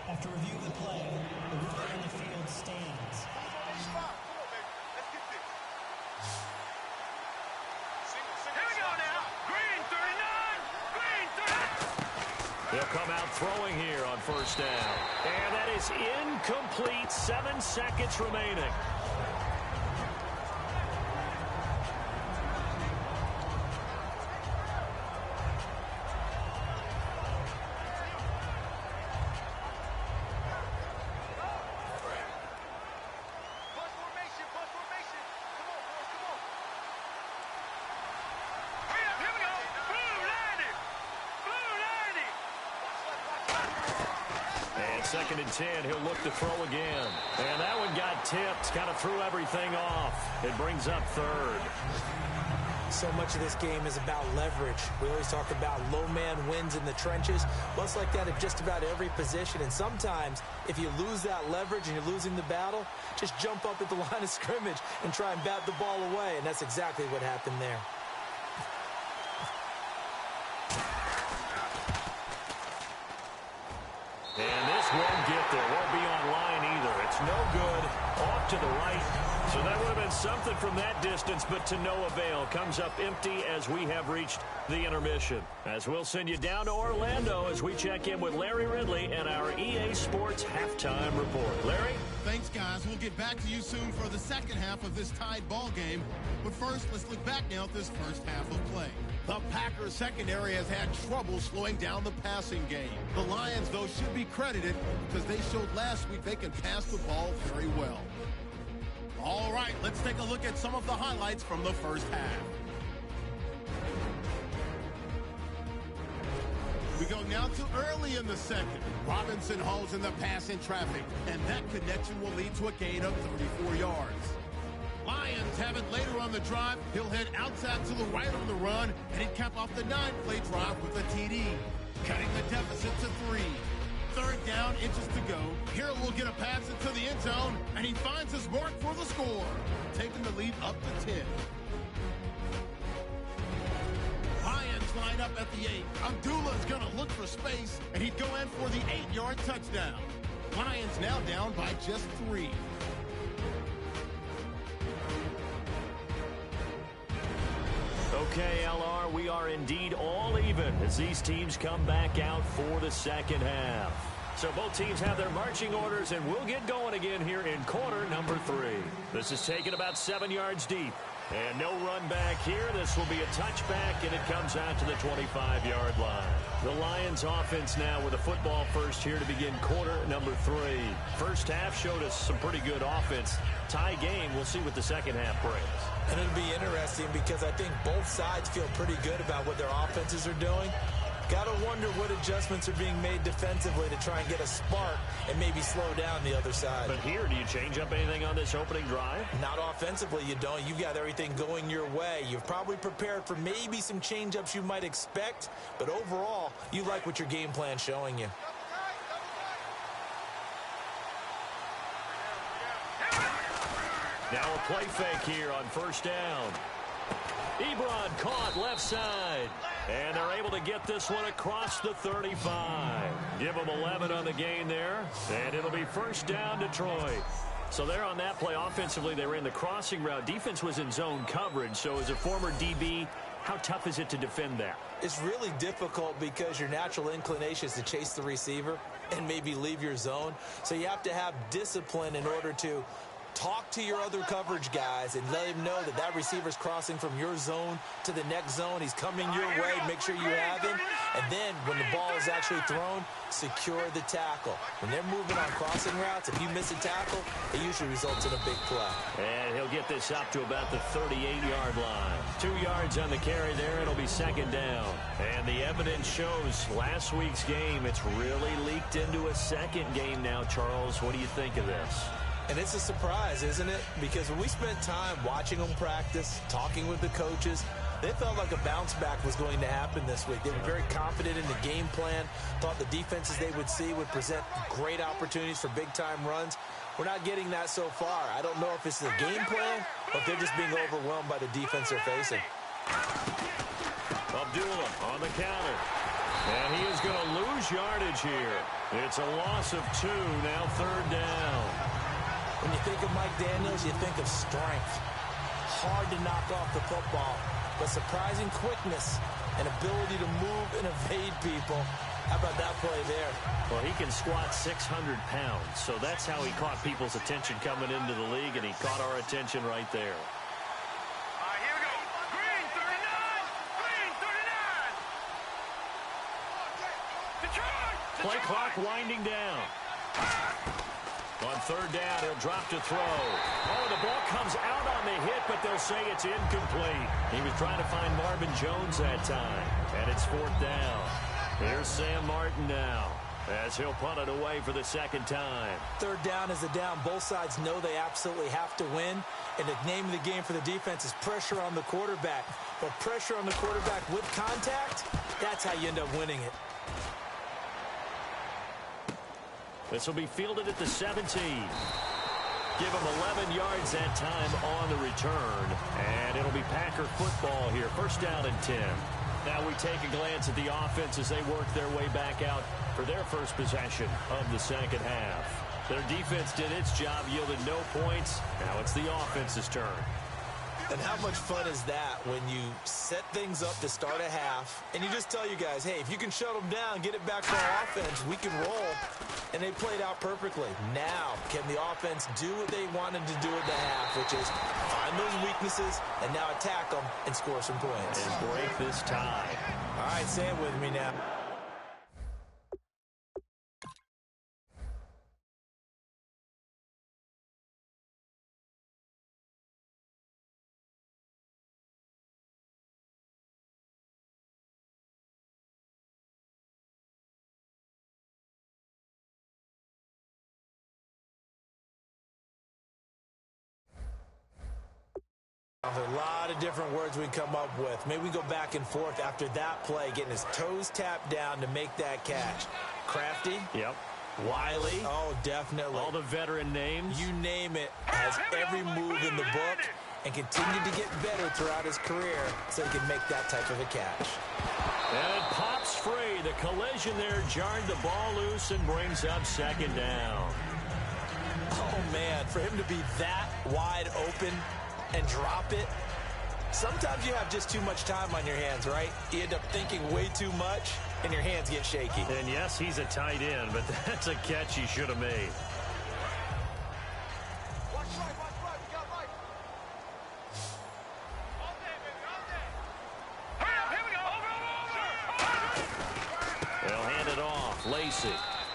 After review of the play, the ruling on the field stands. Here we go now. Green 39. Green 39. They'll come out throwing here on first down. And that is incomplete. 7 seconds remaining. Second and 10, he'll look to throw again. And that one got tipped, kind of threw everything off. It brings up third. So much of this game is about leverage. We always talk about low man wins in the trenches. Well, it's like that at just about every position. And sometimes, if you lose that leverage and you're losing the battle, just jump up at the line of scrimmage and try and bat the ball away. And that's exactly what happened there. And this won't get there. Won't be online either. It's no good. Off to the right. So that would have been something from that distance, but to no avail. Comes up empty as we have reached the intermission. As we'll send you down to Orlando as we check in with Larry Ridley and our EA Sports Halftime Report. Larry? Thanks, guys. We'll get back to you soon for the second half of this tied ball game. But first, let's look back now at this first half of play. The Packers secondary has had trouble slowing down the passing game. The Lions, though, should be credited because they showed last week they can pass the ball very well. All right, let's take a look at some of the highlights from the first half. We go now to early in the second. Robinson hauls in the pass in traffic, and that connection will lead to a gain of 34 yards. Lions have it later on the drive. He'll head outside to the right on the run, and he'd cap off the 9-play drive with a TD, cutting the deficit to 3. Third down, inches to go. Here will get a pass into the end zone, and he finds his mark for the score, taking the lead up to 10. Lions line up at the 8. Abdullah's going to look for space, and he'd go in for the 8-yard touchdown. Lions now down by just 3. Okay, LR, we are indeed all even as these teams come back out for the second half. So both teams have their marching orders, and we'll get going again here in quarter number 3. This is taken about 7 yards deep. And no run back here. This will be a touchback, and it comes out to the 25-yard line. The Lions offense now with a football first here to begin quarter number 3. First half showed us some pretty good offense. Tie game. We'll see what the second half brings. And it'll be interesting because I think both sides feel pretty good about what their offenses are doing. Got to wonder what adjustments are being made defensively to try and get a spark and maybe slow down the other side. But here, do you change up anything on this opening drive? Not offensively, you don't. You've got everything going your way. You've probably prepared for maybe some change-ups you might expect, but overall, you like what your game plan's showing you. Now a play fake here on first down. Ebron caught left side. And they're able to get this one across the 35. Give them 11 on the gain there. And it'll be first down Detroit. So they're on that play offensively. They ran the crossing route. Defense was in zone coverage. So as a former DB, How tough is it to defend that? It's really difficult because your natural inclination is to chase the receiver and maybe leave your zone. So you have to have discipline in order to talk to your other coverage guys and let him know that that receiver's crossing from your zone to the next zone. He's coming your way. Make sure you have him. And then when the ball is actually thrown, secure the tackle. When they're moving on crossing routes, if you miss a tackle, it usually results in a big play. And he'll get this up to about the 38-yard line. 2 yards on the carry there. It'll be second down. And the evidence shows last week's game, it's really leaked into a second game now, Charles. What do you think of this? And it's a surprise, isn't it? Because when we spent time watching them practice, talking with the coaches, they felt like a bounce back was going to happen this week. They were very confident in the game plan, thought the defenses they would see would present great opportunities for big-time runs. We're not getting that so far. I don't know if it's the game plan or if they're just being overwhelmed by the defense they're facing. Abdullah on the counter. And he is going to lose yardage here. It's a loss of 2, now third down. When you think of Mike Daniels, you think of strength. Hard to knock off the football, but surprising quickness and ability to move and evade people. How about that play there? Well, he can squat 600 pounds, so that's how he caught people's attention coming into the league, and he caught our attention right there. All right, here we go. Green 39. Green 39. Detroit. Play clock winding down. On third down, he'll drop to throw. Oh, the ball comes out on the hit, but they'll say it's incomplete. He was trying to find Marvin Jones that time, and it's fourth down. Here's Sam Martin now, as he'll punt it away for the second time. Third down is a down. Both sides know they absolutely have to win, and the name of the game for the defense is pressure on the quarterback. But pressure on the quarterback with contact, that's how you end up winning it. This will be fielded at the 17. Give him 11 yards that time on the return. And it'll be Packer football here. First down and 10. Now we take a glance at the offense as they work their way back out for their first possession of the second half. Their defense did its job, yielded no points. Now it's the offense's turn. And how much fun is that when you set things up to start a half and you just tell you guys, hey, if you can shut them down, get it back for our offense, we can roll. And they played out perfectly. Now, can the offense do what they wanted to do at the half, which is find those weaknesses and now attack them and score some points. And break this tie. All right, say it with me now. There's a lot of different words we can come up with. Maybe we go back and forth after that play, getting his toes tapped down to make that catch. Crafty. Yep. Wiley. Oh, definitely. All the veteran names. You name it. Has every move in the book and continued to get better throughout his career so he can make that type of a catch. And it pops free. The collision there jarred the ball loose and brings up second down. Oh, man, for him to be that wide open and drop it. Sometimes you have just too much time on your hands, right? You end up thinking way too much, and your hands get shaky. And yes, he's a tight end, but that's a catch he should have made. Watch right, we got right. All day, baby, all day. Hurry up, here we go. Over. They'll hand it off. Lacey.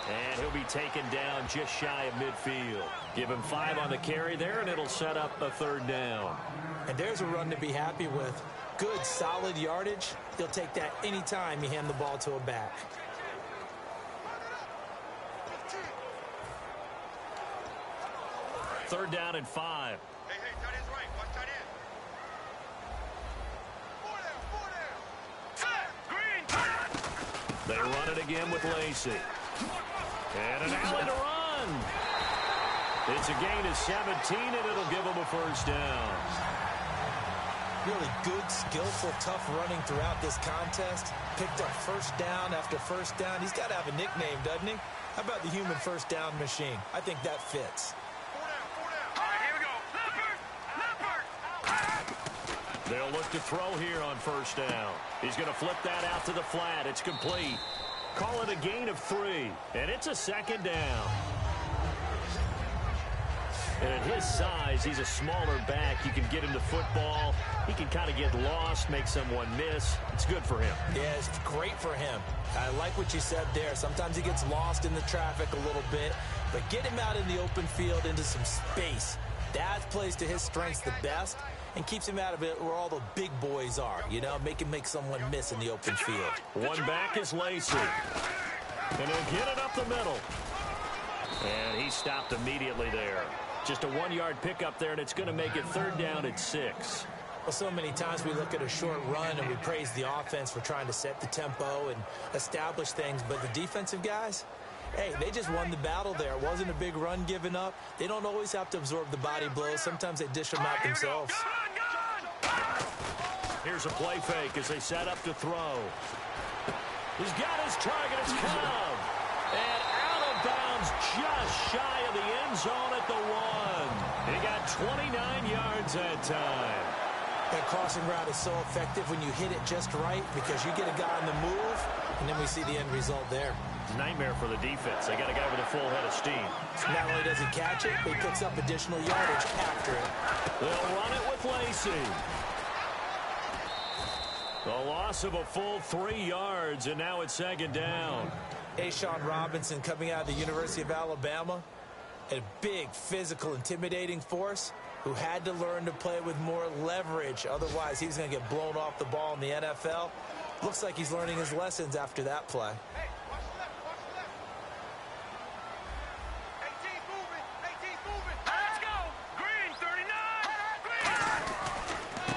And he'll be taken down just shy of midfield. Give him 5 on the carry there, and it'll set up a third down. And there's a run to be happy with. Good, solid yardage. He'll take that anytime you hand the ball to a back. Third down and 5. Hey, tight end's right. Watch tight end. Four down. Green. They run it again with Lacey. And an alley to run. It's a gain of 17, and it'll give them a first down. Really good, skillful, tough running throughout this contest. Picked up first down after first down. He's got to have a nickname, doesn't he? How about the human first down machine? I think that fits. Four down. All right, here we go. Leopard. They'll look to throw here on first down. He's going to flip that out to the flat. It's complete. Call it a gain of 3, and it's a second down. And at his size, he's a smaller back. You can get him the football. He can kind of get lost, make someone miss. It's good for him. Yeah, it's great for him. I like what you said there. Sometimes he gets lost in the traffic a little bit, but get him out in the open field into some space. That plays to his strengths the best and keeps him out of it where all the big boys are. You know, make him make someone miss in the open field. One back is Lacey. And he'll get it up the middle. And he stopped immediately there. Just a 1-yard pickup there, and it's going to make it third down at 6. Well, so many times we look at a short run and we praise the offense for trying to set the tempo and establish things, but the defensive guys, hey, they just won the battle there. It wasn't a big run given up. They don't always have to absorb the body blows. Sometimes they dish them out themselves. Here's a play fake as they set up to throw. He's got his target. It's Cobb. And out of bounds just shy of the end zone at the 1. He got 29 yards that time. That crossing route is so effective when you hit it just right because you get a guy on the move, and then we see the end result there. Nightmare for the defense. They got a guy with a full head of steam. Not only does he catch it, he picks up additional yardage after it. They'll run it with Lacey. The loss of a full 3 yards, and now it's second down. Sean Robinson coming out of the University of Alabama, a big, physical, intimidating force who had to learn to play with more leverage. Otherwise, he's going to get blown off the ball in the NFL. Looks like he's learning his lessons after that play.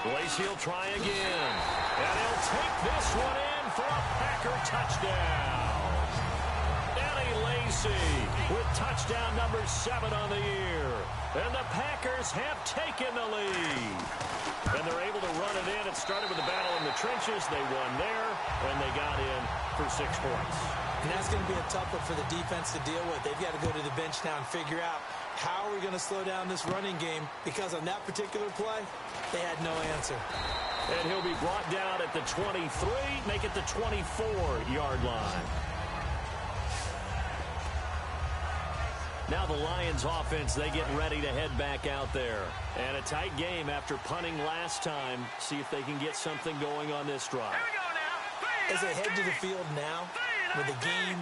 Lacey will try again. And he'll take this one in for a Packer touchdown. Danny Lacey with touchdown number 7 on the year. And the Packers have taken the lead. And they're able to run it in. It started with a battle in the trenches. They won there, and they got in for 6 points. And that's going to be a tough one for the defense to deal with. They've got to go to the bench now and figure out how are we going to slow down this running game, because on that particular play, they had no answer. And he'll be brought down at the 23, make it the 24-yard line. Now the Lions offense, they get ready to head back out there. And a tight game after punting last time. See if they can get something going on this drive. As they head to the field now, with the game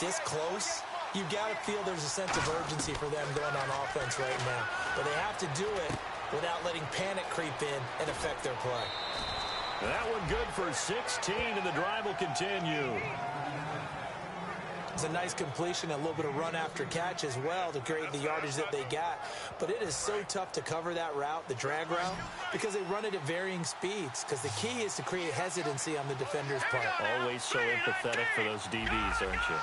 this close, you've got to feel there's a sense of urgency for them going on offense right now. But they have to do it without letting panic creep in and affect their play. That one good for 16, and the drive will continue. It's a nice completion, a little bit of run after catch as well to create the yardage that they got. But it is so tough to cover that route, the drag route, because they run it at varying speeds. Because the key is to create hesitancy on the defender's part. Always so empathetic for those DBs, aren't you?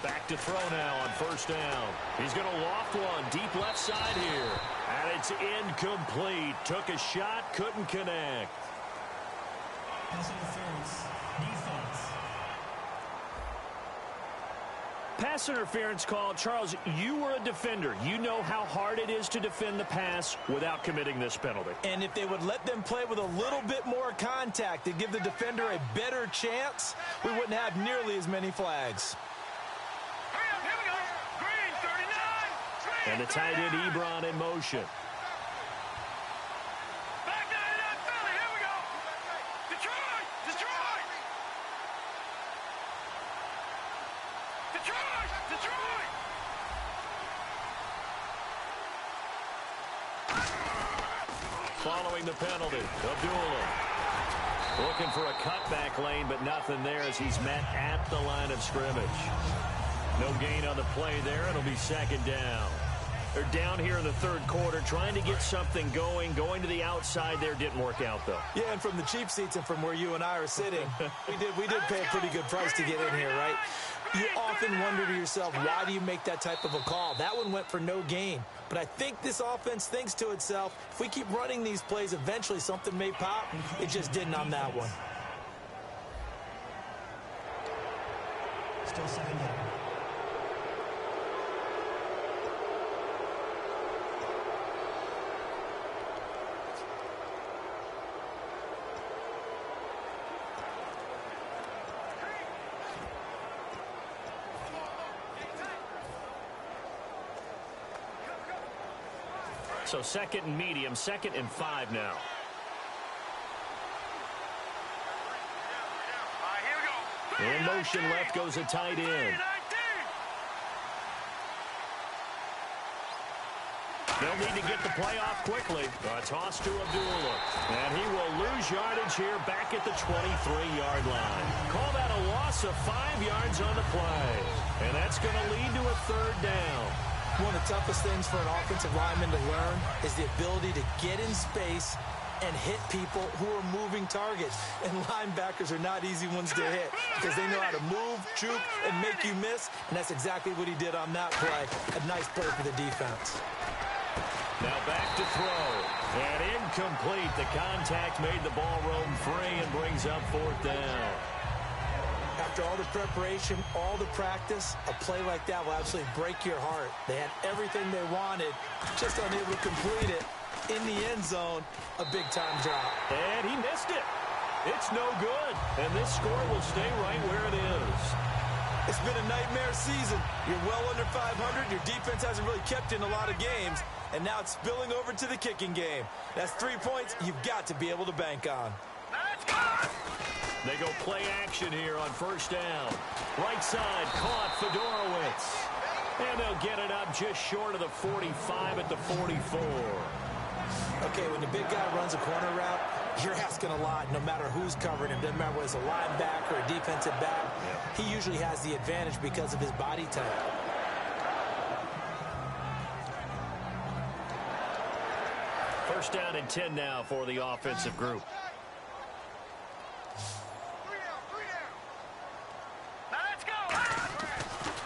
Back to throw now on first down. He's going to loft one deep left side here. And it's incomplete. Took a shot, couldn't connect. Pass interference. Defense. Pass interference call. Charles, you were a defender. You know how hard it is to defend the pass without committing this penalty. And if they would let them play with a little bit more contact and give the defender a better chance, we wouldn't have nearly as many flags. And the tight end Ebron in motion. Back down to that Philly. Here we go. Detroit! Detroit! Detroit! Detroit! Following the penalty, Abdullah. Looking for a cutback lane, but nothing there as he's met at the line of scrimmage. No gain on the play there. It'll be second down. They're down here in the third quarter, trying to get something going. Going to the outside there didn't work out, though. Yeah, and from the cheap seats and from where you and I are sitting, we did pay a pretty good price to get in here, right? You often wonder to yourself, why do you make that type of a call? That one went for no gain. But I think this offense thinks to itself, if we keep running these plays, eventually something may pop. It just didn't on that one. Still second down. So second and medium, 2nd and 5 now. In motion left goes a tight end. They'll need to get the play off quickly. A toss to Abdullah. And he will lose yardage here back at the 23-yard line. Call that a loss of 5 yards on the play. And that's going to lead to a 3rd down. One of the toughest things for an offensive lineman to learn is the ability to get in space and hit people who are moving targets. And linebackers are not easy ones to hit because they know how to move, juke, and make you miss. And that's exactly what he did on that play. A nice play for the defense. Now back to throw. And incomplete. The contact made the ball roam free and brings up 4th down. After all the preparation, all the practice, a play like that will absolutely break your heart. They had everything they wanted, just unable to complete it. In the end zone, a big-time drop. And he missed it. It's no good. And this score will stay right where it is. It's been a nightmare season. You're well under 500. Your defense hasn't really kept in a lot of games. And now it's spilling over to the kicking game. That's 3 points you've got to be able to bank on. They go play action here on 1st down. Right side, caught Fedorowicz. And they'll get it up just short of the 45 at the 44. Okay, when the big guy runs a corner route, you're asking a lot no matter who's covering him. Doesn't matter whether it's a linebacker or a defensive back. He usually has the advantage because of his body type. First down and 10 now for the offensive group.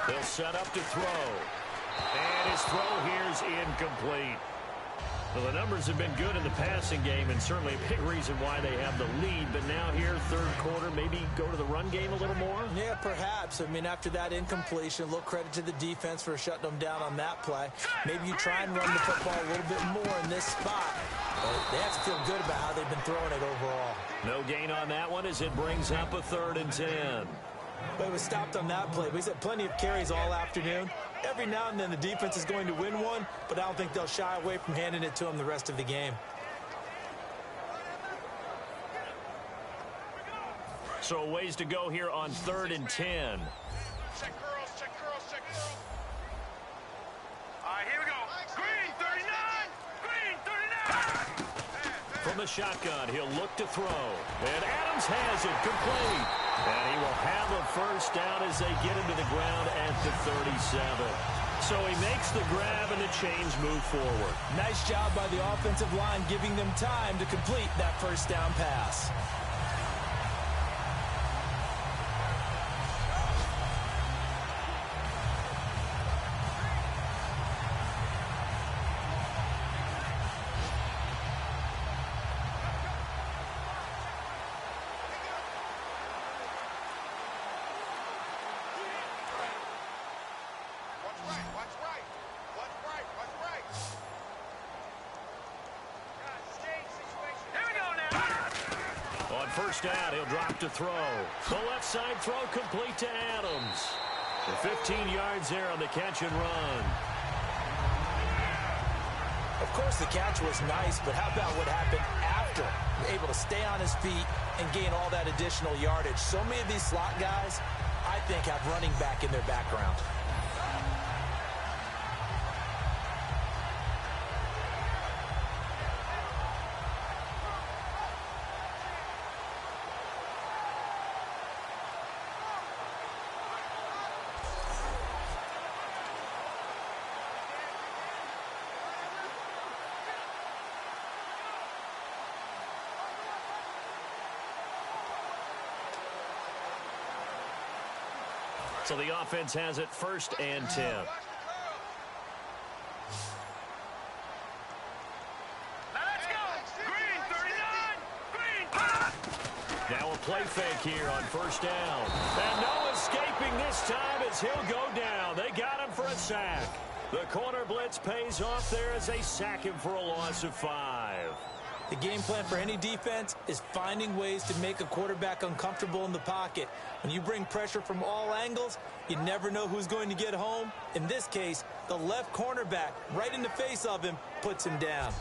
They'll set up to throw. And his throw here is incomplete. Well, the numbers have been good in the passing game, and certainly a big reason why they have the lead. But now here, 3rd quarter, maybe go to the run game a little more? Yeah, perhaps. I mean, after that incompletion, a little credit to the defense for shutting them down on that play. Maybe you try and run the football a little bit more in this spot. But they have to feel good about how they've been throwing it overall. No gain on that one as it brings up a 3rd and 10. But it was stopped on that play. He's had plenty of carries all afternoon. Every now and then the defense is going to win one, but I don't think they'll shy away from handing it to him the rest of the game. So a ways to go here on 3rd and 10. Check curls, check curls, check curls. All right, here we go. Green, 39. Green, 39. From the shotgun, he'll look to throw. And Adams has it complete. And he will have a 1st down as they get into the ground at the 37. So he makes the grab and the chains move forward. Nice job by the offensive line giving them time to complete that 1st down pass. First down, he'll drop to throw. The left side throw complete to Adams. The 15 yards there on the catch and run. Of course, the catch was nice, but how about what happened after? Able to stay on his feet and gain all that additional yardage. So many of these slot guys, I think, have running back in their background. So the offense has it 1st and 10. Let's go. Green, 39. Green. Now a play fake here on 1st down. And no escaping this time as he'll go down. They got him for a sack. The corner blitz pays off there as they sack him for a loss of 5. The game plan for any defense is finding ways to make a quarterback uncomfortable in the pocket. When you bring pressure from all angles, you never know who's going to get home. In this case, the left cornerback, right in the face of him, puts him down.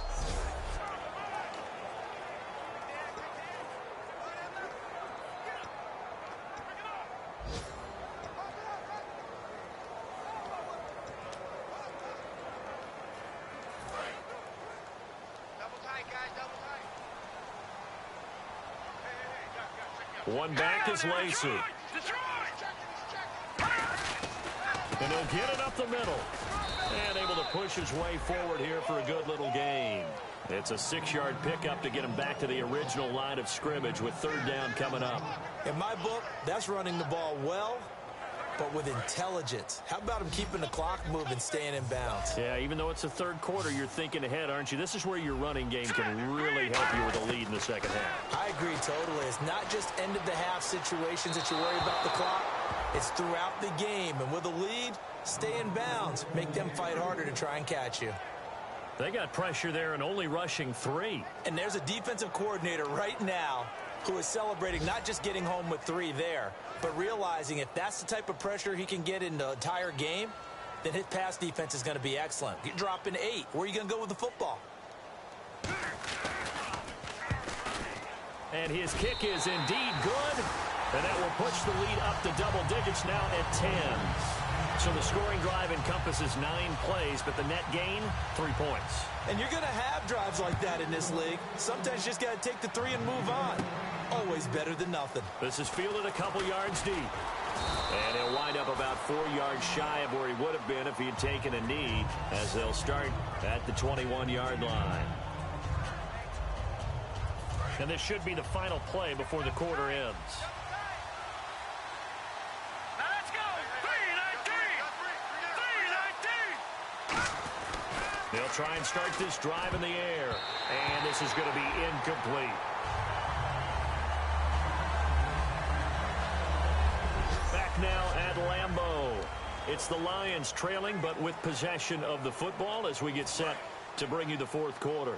One back is Lacey. And he'll get it up the middle. And able to push his way forward here for a good little gain. It's a 6-yard pickup to get him back to the original line of scrimmage with third down coming up. In my book, that's running the ball well, but with intelligence. How about him keeping the clock moving, staying in bounds? Yeah, even though it's the third quarter, you're thinking ahead, aren't you? This is where your running game can really help you with a lead in the second half. I agree totally. It's not just end-of-the-half situations that you worry about the clock. It's throughout the game. And with a lead, stay in bounds. Make them fight harder to try and catch you. They got pressure there and only rushing 3. And there's a defensive coordinator right now who is celebrating not just getting home with 3 there, but realizing if that's the type of pressure he can get in the entire game, then his pass defense is going to be excellent. You're dropping 8. Where are you going to go with the football? And his kick is indeed good. And that will push the lead up to double digits now at 10. So the scoring drive encompasses 9 plays, but the net gain, 3 points. And you're going to have drives like that in this league. Sometimes you just got to take the 3 and move on. Always better than nothing. This is fielded a couple yards deep. And he'll wind up about 4 yards shy of where he would have been if he had taken a knee, as they'll start at the 21-yard line. And this should be the final play before the quarter ends. They'll try and start this drive in the air. And this is going to be incomplete. Back now at Lambeau. It's the Lions trailing, but with possession of the football as we get set to bring you the fourth quarter.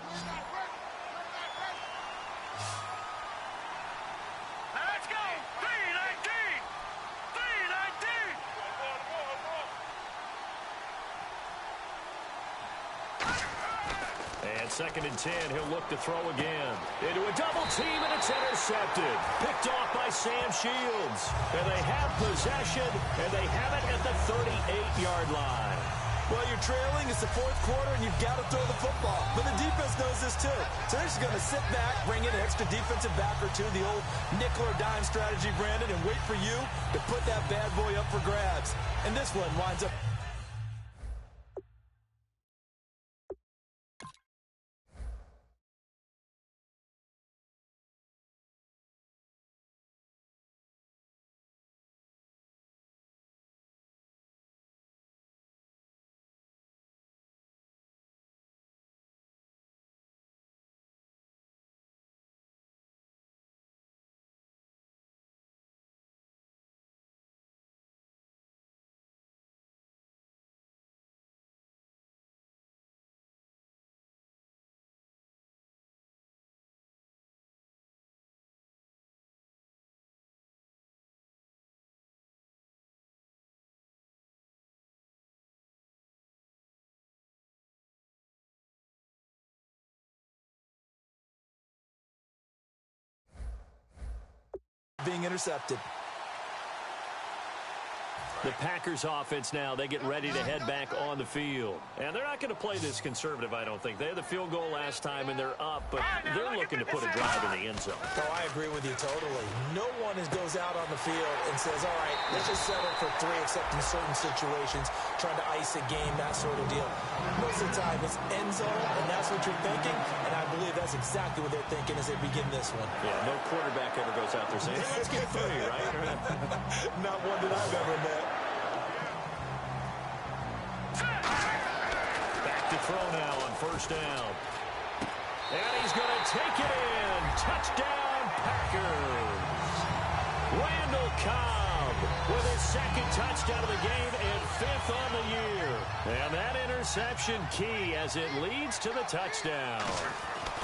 Second and 10, he'll look to throw again. Into a double team, and it's intercepted. Picked off by Sam Shields. And they have possession, and they have it at the 38-yard line. Well, you're trailing. It's the fourth quarter, and you've got to throw the football. But the defense knows this, too. So they're just going to sit back, bring in an extra defensive back or two, the old nickel or dime strategy, Brandon, and wait for you to put that bad boy up for grabs. And this one winds up... being intercepted. The Packers offense now, they get ready to head back on the field. And they're not going to play this conservative, I don't think. They had the field goal last time, and they're up, but they're looking to put a drive in the end zone. Oh, I agree with you totally. No one goes out on the field and says, all right, let's just settle for 3, except in certain situations, trying to ice a game, that sort of deal. Most of the time, it's end zone, and that's what you're thinking, and I believe that's exactly what they're thinking as they begin this one. Yeah, no quarterback ever goes out there saying, hey, let's get 3, right? Not one that I've ever met. Back to throw now on first down. And he's going to take it in. Touchdown, Packers. Randall Cobb with his second touchdown of the game and 5th on the year. And that interception key as it leads to the touchdown.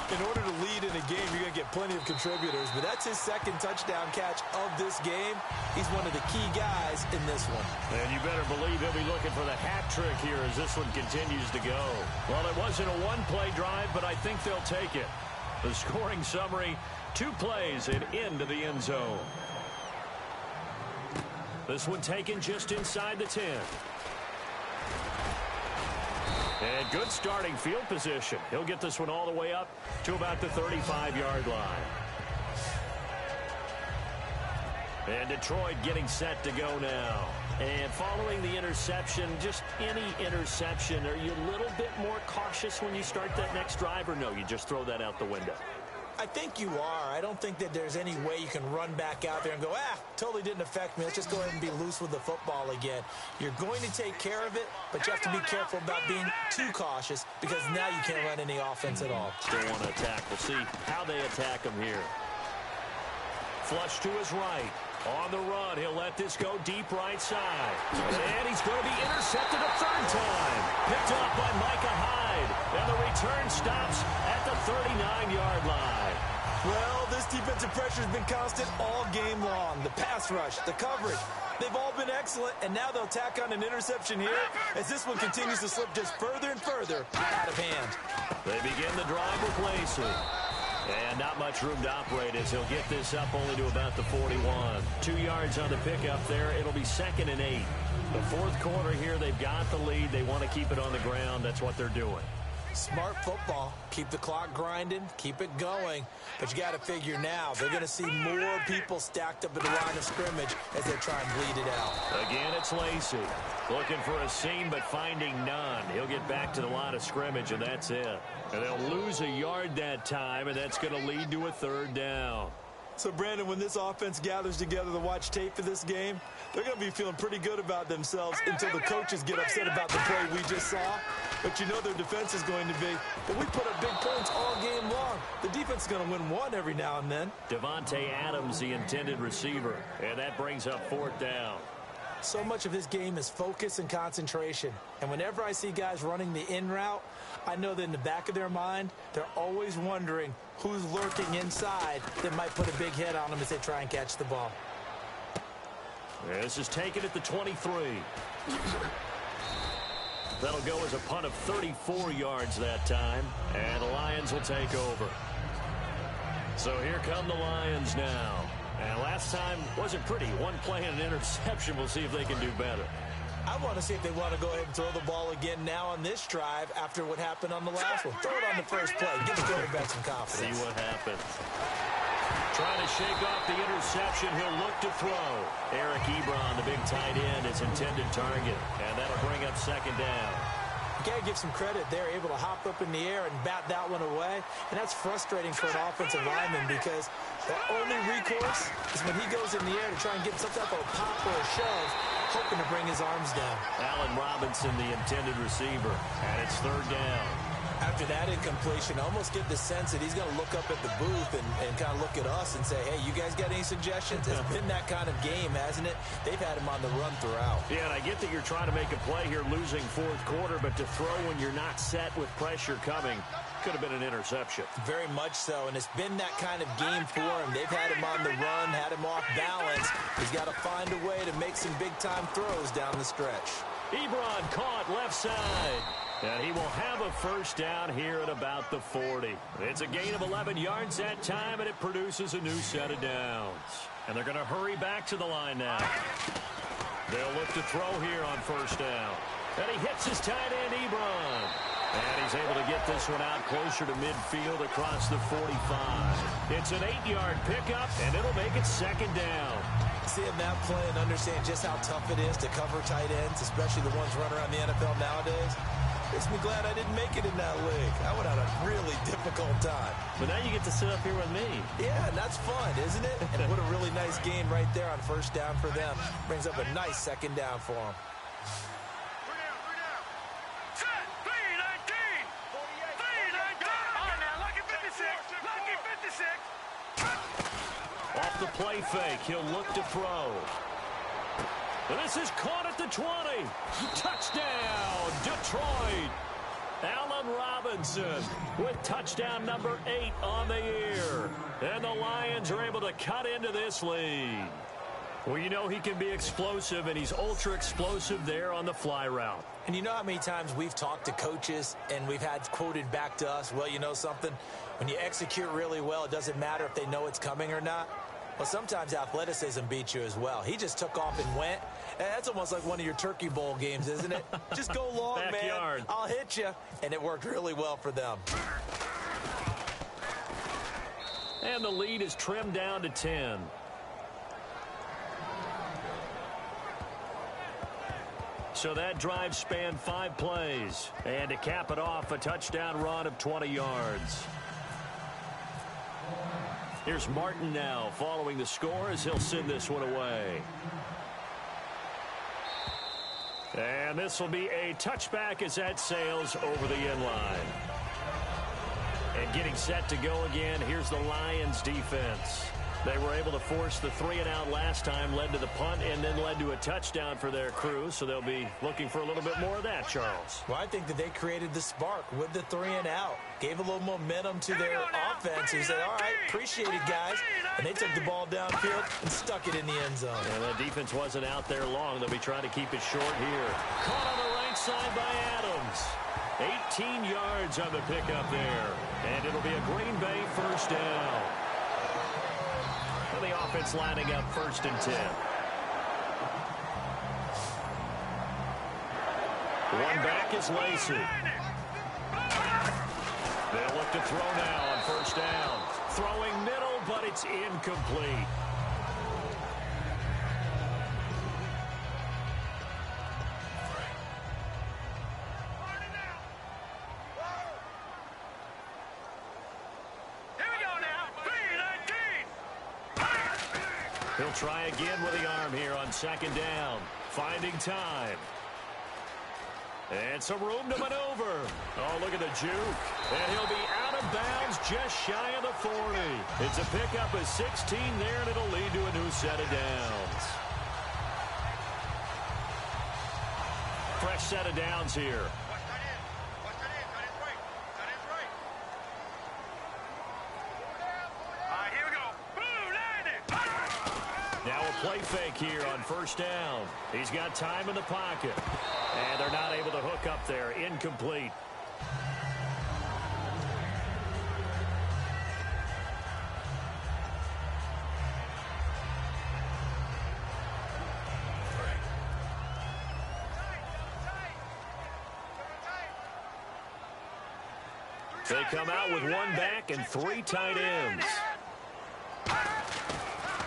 In order to lead in a game, you're going to get plenty of contributors, but that's his second touchdown catch of this game. He's one of the key guys in this one. And you better believe he'll be looking for the hat trick here as this one continues to go. Well, it wasn't a one-play drive, but I think they'll take it. The scoring summary, 2 plays and into the end zone. This one taken just inside the 10. And good starting field position. He'll get this one all the way up to about the 35-yard line. And Detroit getting set to go now. And following the interception, just any interception, are you a little bit more cautious when you start that next drive, or no, you just throw that out the window? I think you are. I don't think that there's any way you can run back out there and go, totally didn't affect me. Let's just go ahead and be loose with the football again. You're going to take care of it, but you have to be careful about being too cautious because now you can't run any offense at all. Still want to attack. We'll see how they attack him here. Flush to his right. On the run, he'll let this go deep right side. And he's going to be intercepted a third time. Picked off by Micah Hyde. And the return stops at the 39-yard line. Well, this defensive pressure has been constant all game long. The pass rush, the coverage, they've all been excellent, and now they'll tack on an interception here as this one continues to slip just further and further out of hand. They begin the drive with Lacey. And not much room to operate as he'll get this up only to about the 41. 2 yards on the pickup there. It'll be 2nd and 8. The fourth quarter here, they've got the lead. They want to keep it on the ground. That's what they're doing. Smart football. Keep the clock grinding. Keep it going. But you got to figure now, they're going to see more people stacked up at the line of scrimmage as they try and bleed it out. Again, it's Lacey. Looking for a seam, but finding none. He'll get back to the line of scrimmage, and that's it. And they'll lose a yard that time, and that's going to lead to a 3rd down. So, Brandon, when this offense gathers together to watch tape for this game, they're going to be feeling pretty good about themselves until the coaches get upset about the play we just saw. But you know their defense is going to be, but we put up big points all game long. The defense is going to win one every now and then. Devontae Adams, the intended receiver, and that brings up 4th down. So much of this game is focus and concentration. And whenever I see guys running the in route, I know that in the back of their mind, they're always wondering who's lurking inside that might put a big hit on them as they try and catch the ball. This is taken at the 23. That'll go as a punt of 34 yards that time, and the Lions will take over. So here come the Lions now. And last time wasn't pretty. One play and an interception. We'll see if they can do better. I want to see if they want to go ahead and throw the ball again now on this drive after what happened on the last one. Throw it on the first play. Give the quarterback some confidence. See what happens. Trying to shake off the interception. He'll look to throw. Eric Ebron, the big tight end, his intended target. And that'll bring up 2nd down. You got to give some credit. They're able to hop up in the air and bat that one away. And that's frustrating for an offensive lineman because the only recourse is when he goes in the air to try and get some type of a pop or a shove, hoping to bring his arms down. Allen Robinson, the intended receiver. And it's 3rd down. After that incompletion, I almost get the sense that he's going to look up at the booth and kind of look at us and say, hey, you guys got any suggestions? It's been that kind of game, hasn't it? They've had him on the run throughout. Yeah, and I get that you're trying to make a play here losing 4th quarter, but to throw when you're not set with pressure coming could have been an interception. Very much so, and it's been that kind of game for him. They've had him on the run, had him off balance. He's got to find a way to make some big-time throws down the stretch. Ebron caught left side. And he will have a 1st down here at about the 40. It's a gain of 11 yards that time, and it produces a new set of downs. And they're going to hurry back to the line now. They'll look to throw here on 1st down. And he hits his tight end, Ebron. And he's able to get this one out closer to midfield across the 45. It's an 8-yard pickup, and it'll make it 2nd down. Seeing that play and understand just how tough it is to cover tight ends, especially the ones running around the NFL nowadays, makes me glad I didn't make it in that league. I would have a really difficult time. But now you get to sit up here with me. Yeah, and that's fun, isn't it? And what a really nice game right there on 1st down for them. Brings up a nice 2nd down for them. Off the play fake, he'll look to throw. This is caught at the 20. Touchdown, Detroit. Allen Robinson with touchdown number 8 on the year. And the Lions are able to cut into this lead. Well, you know he can be explosive, and he's ultra explosive there on the fly route. And you know how many times we've talked to coaches and we've had quoted back to us, well, you know something? When you execute really well, it doesn't matter if they know it's coming or not. Well, sometimes athleticism beats you as well. He just took off and went. That's almost like one of your Turkey Bowl games, isn't it? Just go long, Backyard. man. I'll hit you. And it worked really well for them. And the lead is trimmed down to 10. So that drive spanned 5 plays. And to cap it off, a touchdown run of 20 yards. Here's Martin now following the score as he'll send this one away. And this will be a touchback as that sails over the end line. And getting set to go again, here's the Lions defense. They were able to force the 3-and-out last time, led to the punt, and then led to a touchdown for their crew. So they'll be looking for a little bit more of that, Charles. Well, I think that they created the spark with the 3-and-out. Gave a little momentum to their offense. Who said, all right, appreciate it, guys. And they took the ball downfield and stuck it in the end zone. And the defense wasn't out there long. They'll be trying to keep it short here. Caught on the right side by Adams. 18 yards on the pickup there. And it'll be a Green Bay first down. The offense lining up 1st and 10. One back is Lacey. They'll look to throw now on 1st down. Throwing middle, but it's incomplete. He'll try again with the arm here on 2nd down. Finding time. And some room to maneuver. Oh, look at the juke. And he'll be out of bounds just shy of the 40. It's a pickup of 16 there, and it'll lead to a new set of downs. Fresh set of downs here. Now a play fake here on 1st down. He's got time in the pocket. And they're not able to hook up there. Incomplete. They come out with 1 back and 3 tight ends.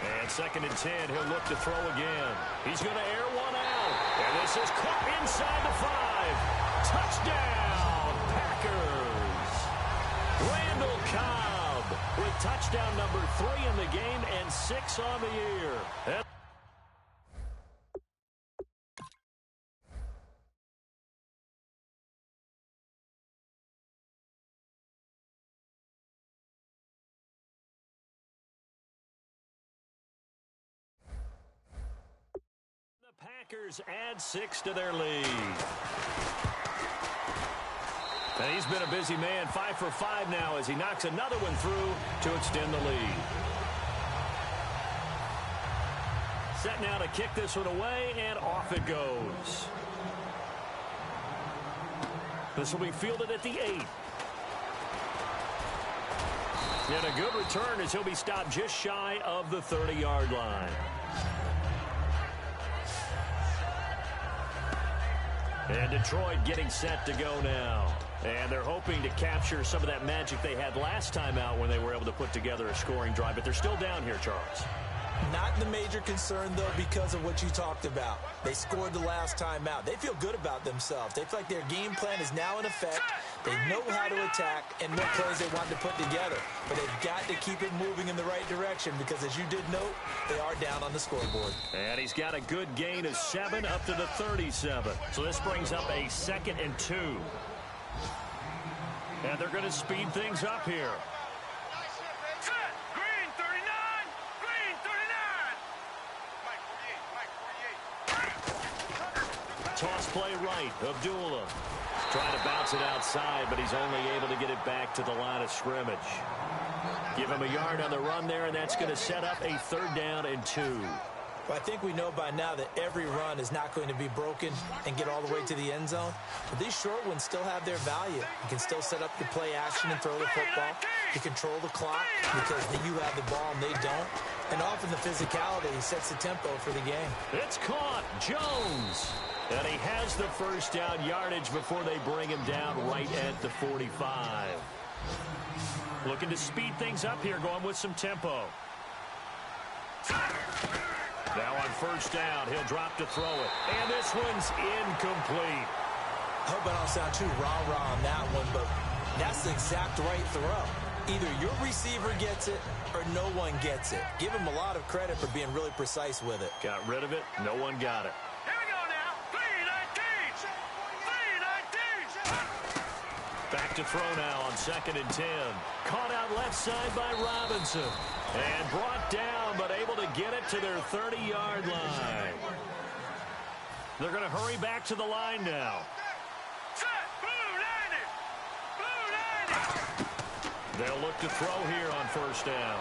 And 2nd and 10, he'll look to throw again. He's going to air one out. And this is caught inside the 5. Touchdown, Packers. Randall Cobb with touchdown number 3 in the game and 6 on the year. Packers add 6 to their lead. And he's been a busy man, 5 for 5 now as he knocks another one through to extend the lead. Set now to kick this one away, and off it goes. This will be fielded at the 8. And a good return as he'll be stopped just shy of the 30-yard line. And Detroit getting set to go now. And they're hoping to capture some of that magic they had last time out when they were able to put together a scoring drive. But they're still down here, Charles. Not the major concern, though, because of what you talked about. They scored the last time out. They feel good about themselves. They feel like their game plan is now in effect. They know how to attack and what plays they want to put together. But they've got to keep it moving in the right direction because, as you did note, they are down on the scoreboard. And he's got a good gain of 7 up to the 37. So this brings up a 2nd and 2. And they're going to speed things up here. Toss play right. Abdullah. Trying to bounce it outside, but he's only able to get it back to the line of scrimmage. Give him a yard on the run there, and that's going to set up a 3rd down and 2. Well, I think we know by now that every run is not going to be broken and get all the way to the end zone. But these short ones still have their value. You can still set up your play action and throw the football. You control the clock because you have the ball and they don't. And often the physicality sets the tempo for the game. It's caught. Jones. And he has the 1st down yardage before they bring him down right at the 45. Looking to speed things up here, going with some tempo. Now on 1st down, he'll drop to throw it. And this one's incomplete. I hope I don't sound too rah-rah on that one, but that's the exact right throw. Either your receiver gets it or no one gets it. Give him a lot of credit for being really precise with it. Got rid of it. No one got it. Here we go now. 3-19. 3-19. Back to throw now on 2nd and 10. Caught out left side by Robinson. And brought down, but able to get it to their 30-yard line. They're going to hurry back to the line now. Set. Blue 90. Blue 90. They'll look to throw here on 1st down.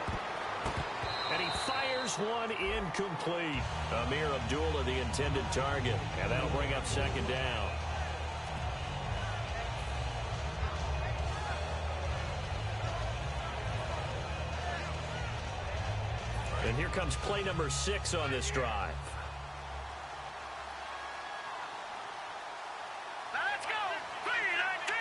And he fires one incomplete. Amir Abdullah, the intended target. And that'll bring up 2nd down. And here comes play number 6 on this drive. Now let's go. 3-19.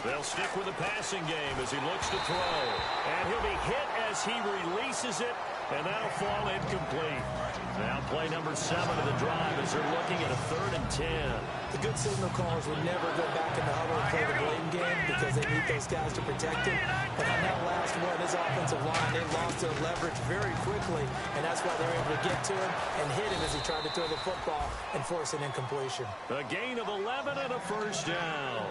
3-19. They'll stick with the passing game as he looks to throw. And he'll be hit as he releases it. And that'll fall incomplete. Now play number 7 of the drive as they're looking at a 3rd and 10. The good signal callers would never go back in the huddle and play the blame game because they need those guys to protect him. But on that last one, his offensive line, they lost their leverage very quickly, and that's why they were able to get to him and hit him as he tried to throw the football and force an incompletion. A gain of 11 and a 1st down.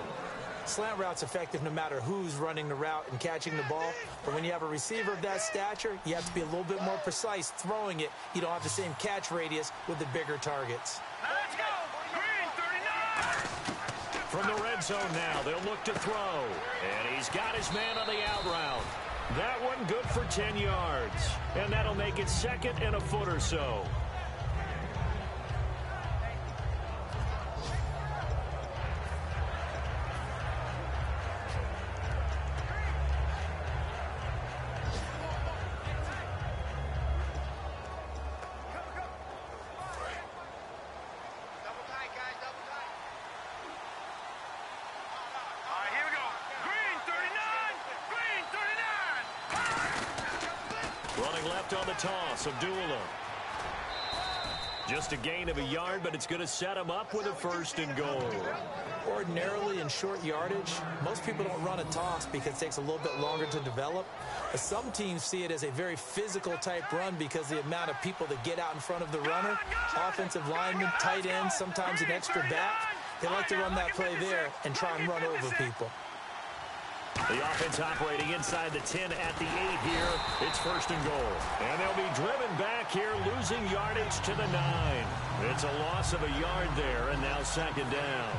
Slant route's effective no matter who's running the route and catching the ball. But when you have a receiver of that stature, you have to be a little bit more precise throwing it. You don't have the same catch radius with the bigger targets. Now let's go. Green 39. From the red zone now, they'll look to throw. And he's got his man on the out route. That one good for 10 yards. And that'll make it 2nd and a foot or so. On the toss, Abdullah. Just a gain of a yard, but it's going to set him up with a 1st and goal. Ordinarily in short yardage, most people don't run a toss because it takes a little bit longer to develop. But some teams see it as a very physical type run because the amount of people that get out in front of the runner, offensive linemen, tight ends, sometimes an extra back. They like to run that play there and try and run over people. The offense operating inside the 10 at the 8 here. It's 1st and goal. And they'll be driven back here, losing yardage to the 9. It's a loss of a yard there, and now 2nd down.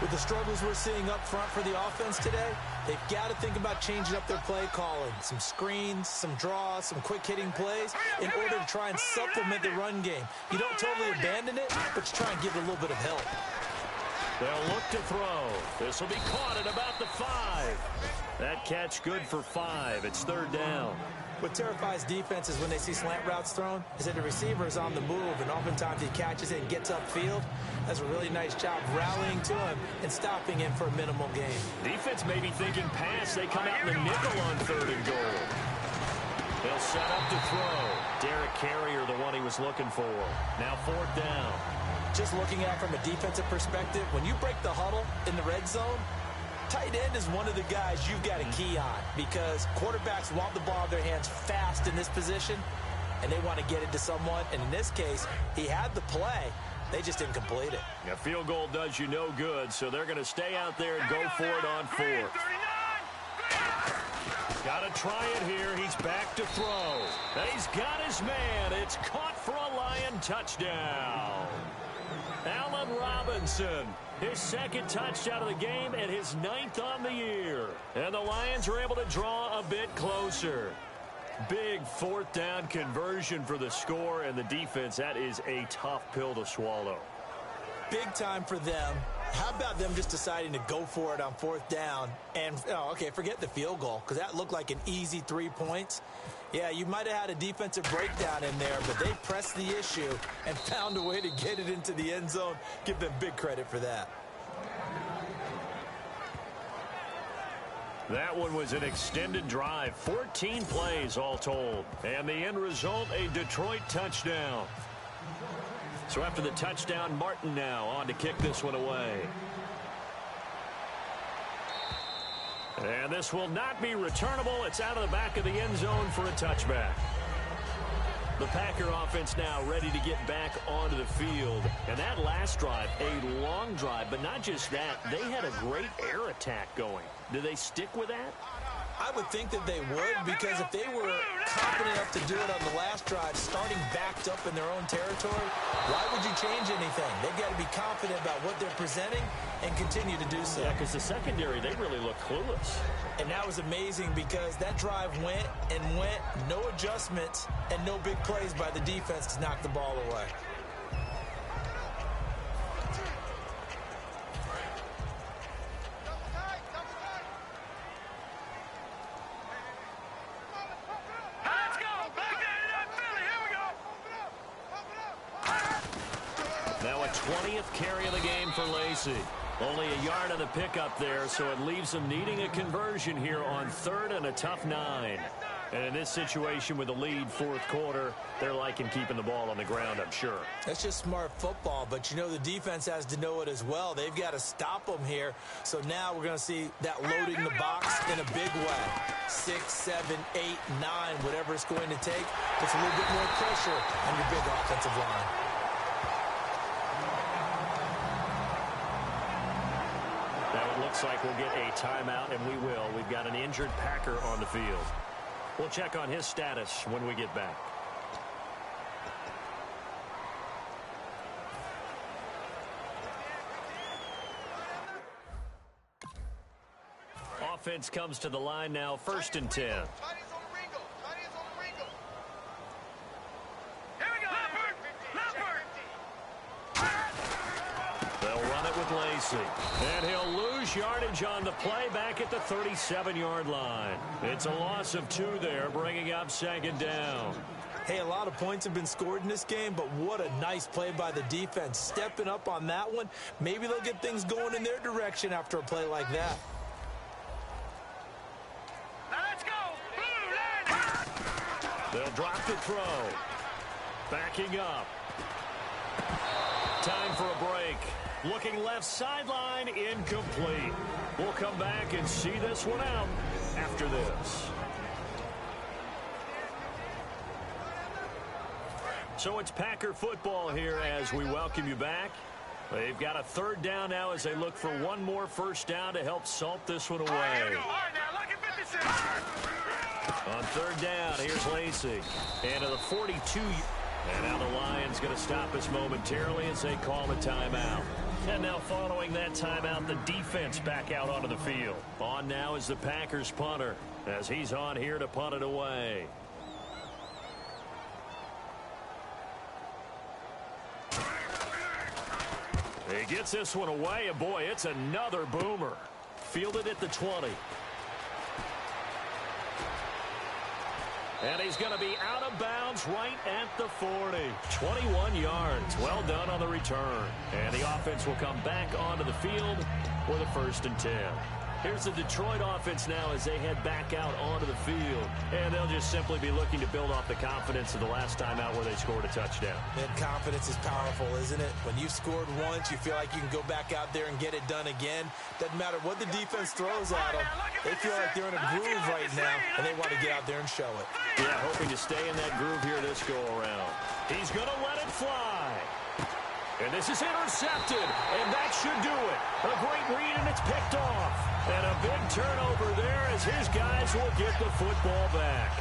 With the struggles we're seeing up front for the offense today, they've got to think about changing up their play calling. Some screens, some draws, some quick-hitting plays in order to try and supplement the run game. You don't totally abandon it, but you try and give it a little bit of help. They'll look to throw. This will be caught at about the 5. That catch good for 5. It's 3rd down. What terrifies defenses when they see slant routes thrown is that the receiver is on the move, and oftentimes he catches it and gets upfield. Does a really nice job rallying to him and stopping him for a minimal gain. Defense may be thinking pass. They come out in the nickel on 3rd and goal. They'll set up to throw. Derek Carrier, the one he was looking for. Now 4th down. Just looking at it from a defensive perspective, when you break the huddle in the red zone, tight end is one of the guys you've got to key on because quarterbacks want the ball in their hands fast in this position, and they want to get it to someone. And in this case, he had the play. They just didn't complete it. A field goal does you no good, so they're going to stay out there and go for it on 4th. Got to try it here. He's back to throw. He's got his man. It's caught for a Lion touchdown. Allen Robinson, his second touchdown of the game and his 9th on the year. And the Lions are able to draw a bit closer. Big 4th down conversion for the score, and the defense, that is a tough pill to swallow. Big time for them. How about them just deciding to go for it on 4th down? And, okay, forget the field goal, because that looked like an easy 3 points. Yeah, you might have had a defensive breakdown in there, but they pressed the issue and found a way to get it into the end zone. Give them big credit for that. That one was an extended drive, 14 plays all told. And the end result, a Detroit touchdown. So after the touchdown, Martin now on to kick this one away. And this will not be returnable. It's out of the back of the end zone for a touchback. The Packer offense now ready to get back onto the field. And that last drive, a long drive, but not just that. They had a great air attack going. Do they stick with that? I would think that they would, because if they were confident enough to do it on the last drive, starting backed up in their own territory, why would you change anything? They've got to be confident about what they're presenting and continue to do so. Yeah, because the secondary, they really look clueless. And that was amazing, because that drive went and went, no adjustments, and no big plays by the defense to knock the ball away. Now a 20th carry of the game for Lacy. Only a yard on the pickup there, so it leaves them needing a conversion here on 3rd and a tough 9. And in this situation with the lead 4th quarter, they're liking keeping the ball on the ground, I'm sure. That's just smart football, but you know the defense has to know it as well. They've got to stop them here. So now we're going to see that loading the box in a big way. 6, 7, 8, 9, whatever it's going to take. Puts a little bit more pressure on your big offensive line. Looks like we'll get a timeout, and we will. We've got an injured Packer on the field. We'll check on his status when we get back. Offense comes to the line now, 1st and 10. Lacy. And he'll lose yardage on the play back at the 37-yard line. It's a loss of 2 there, bringing up 2nd down. Hey, a lot of points have been scored in this game, but what a nice play by the defense. Stepping up on that one. Maybe they'll get things going in their direction after a play like that. Let's go! They'll drop the throw. Backing up. Time for a break. Looking left sideline, incomplete. We'll come back and see this one out after this. So it's Packer football here as we welcome you back. They've got a 3rd down now as they look for one more 1st down to help salt this one away. On 3rd down, here's Lacy. And to the 42. And now the Lions going to stop us momentarily as they call a timeout. And now following that timeout, the defense back out onto the field. On now is the Packers punter as he's on here to punt it away. He gets this one away, and boy, it's another boomer. Fielded at the 20. And he's going to be out of bounds right at the 40. 21 yards. Well done on the return. And the offense will come back onto the field with a 1st and 10. Here's the Detroit offense now as they head back out onto the field. And they'll just simply be looking to build off the confidence of the last time out where they scored a touchdown. And confidence is powerful, isn't it? When you've scored once, you feel like you can go back out there and get it done again. Doesn't matter what the defense throws at them. They feel like they're in a groove right now, and they want to get out there and show it. Yeah, hoping to stay in that groove here this go-around. He's going to let it fly. And this is intercepted, and that should do it. A great read, and it's picked off. And a big turnover there as his guys will get the football back.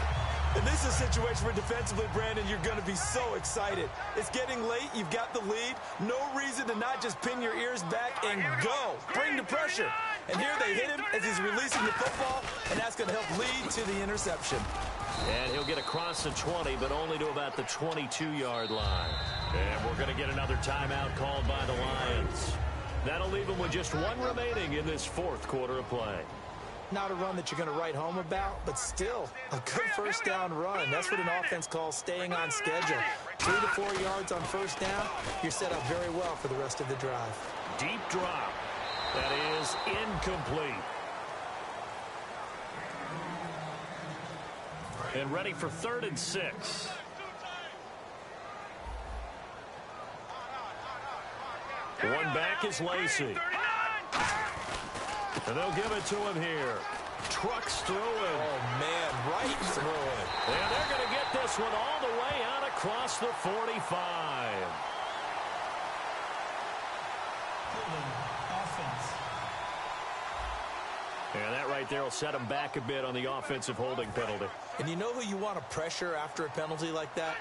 And this is a situation where defensively, Brandon, you're going to be so excited. It's getting late. You've got the lead. No reason to not just pin your ears back and go. Bring the pressure. And here they hit him as he's releasing the football, and that's going to help lead to the interception. And he'll get across the 20, but only to about the 22-yard line. And we're going to get another timeout called by the Lions. That'll leave them with just one remaining in this fourth quarter of play. Not a run that you're going to write home about, but still a good first down run. That's what an offense calls staying on schedule. 3 to 4 yards on first down, you're set up very well for the rest of the drive. Deep drop. That is incomplete. And ready for 3rd and 6. One back is Lacey. And they'll give it to him here. Trucks through him. Oh, man, right through it. And they're going to get this one all the way out across the 45. Offense. And that right there will set him back a bit on the offensive holding penalty. And you know who you want to pressure after a penalty like that?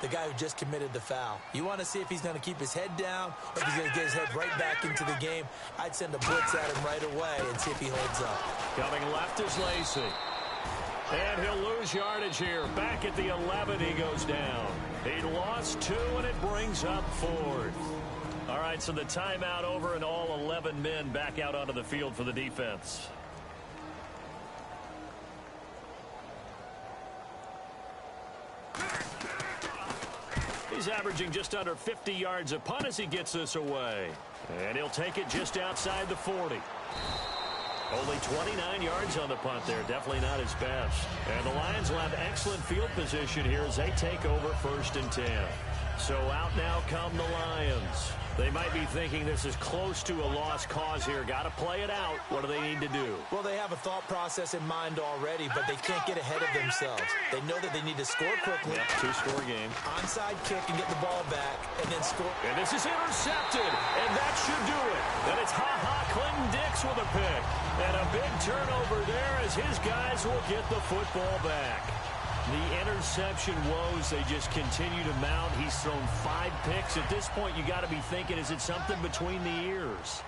The guy who just committed the foul. You want to see if he's going to keep his head down or if he's going to get his head right back into the game. I'd send a blitz at him right away and see if he holds up. Coming left is Lacey. And he'll lose yardage here. Back at the 11, he goes down. He lost 2, and it brings up 4th. All right, so the timeout over, and all 11 men back out onto the field for the defense. He's averaging just under 50 yards a punt as he gets this away. And he'll take it just outside the 40. Only 29 yards on the punt there. Definitely not his best. And the Lions will have excellent field position here as they take over 1st and 10. So out now come the Lions. They might be thinking this is close to a lost cause here. Got to play it out. What do they need to do? Well, they have a thought process in mind already, but they can't get ahead of themselves. They know that they need to score quickly. Yep, 2-score game. Onside kick and get the ball back, and then score. And this is intercepted, and that should do it. And it's Clinton-Dix with a pick. And a big turnover there as his guys will get the football back. The interception woes, they just continue to mount. He's thrown 5 picks. At this point, you got to be thinking, is it something between the ears?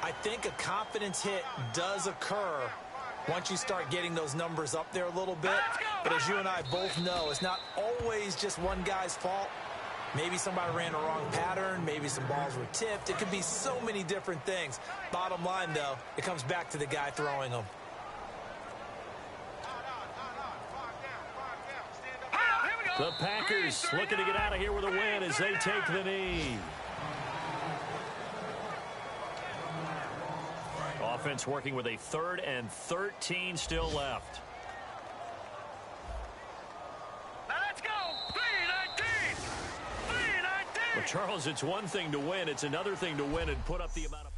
I think a confidence hit does occur once you start getting those numbers up there a little bit. But as you and I both know, it's not always just one guy's fault. Maybe somebody ran a wrong pattern. Maybe some balls were tipped. It could be so many different things. Bottom line, though, it comes back to the guy throwing them. The Packers looking to get out of here with a win as they take the knee. Offense working with a 3rd and 13 still left. Now let's go. 3-19. 3-19. Well, Charles, it's one thing to win. It's another thing to win and put up the amount of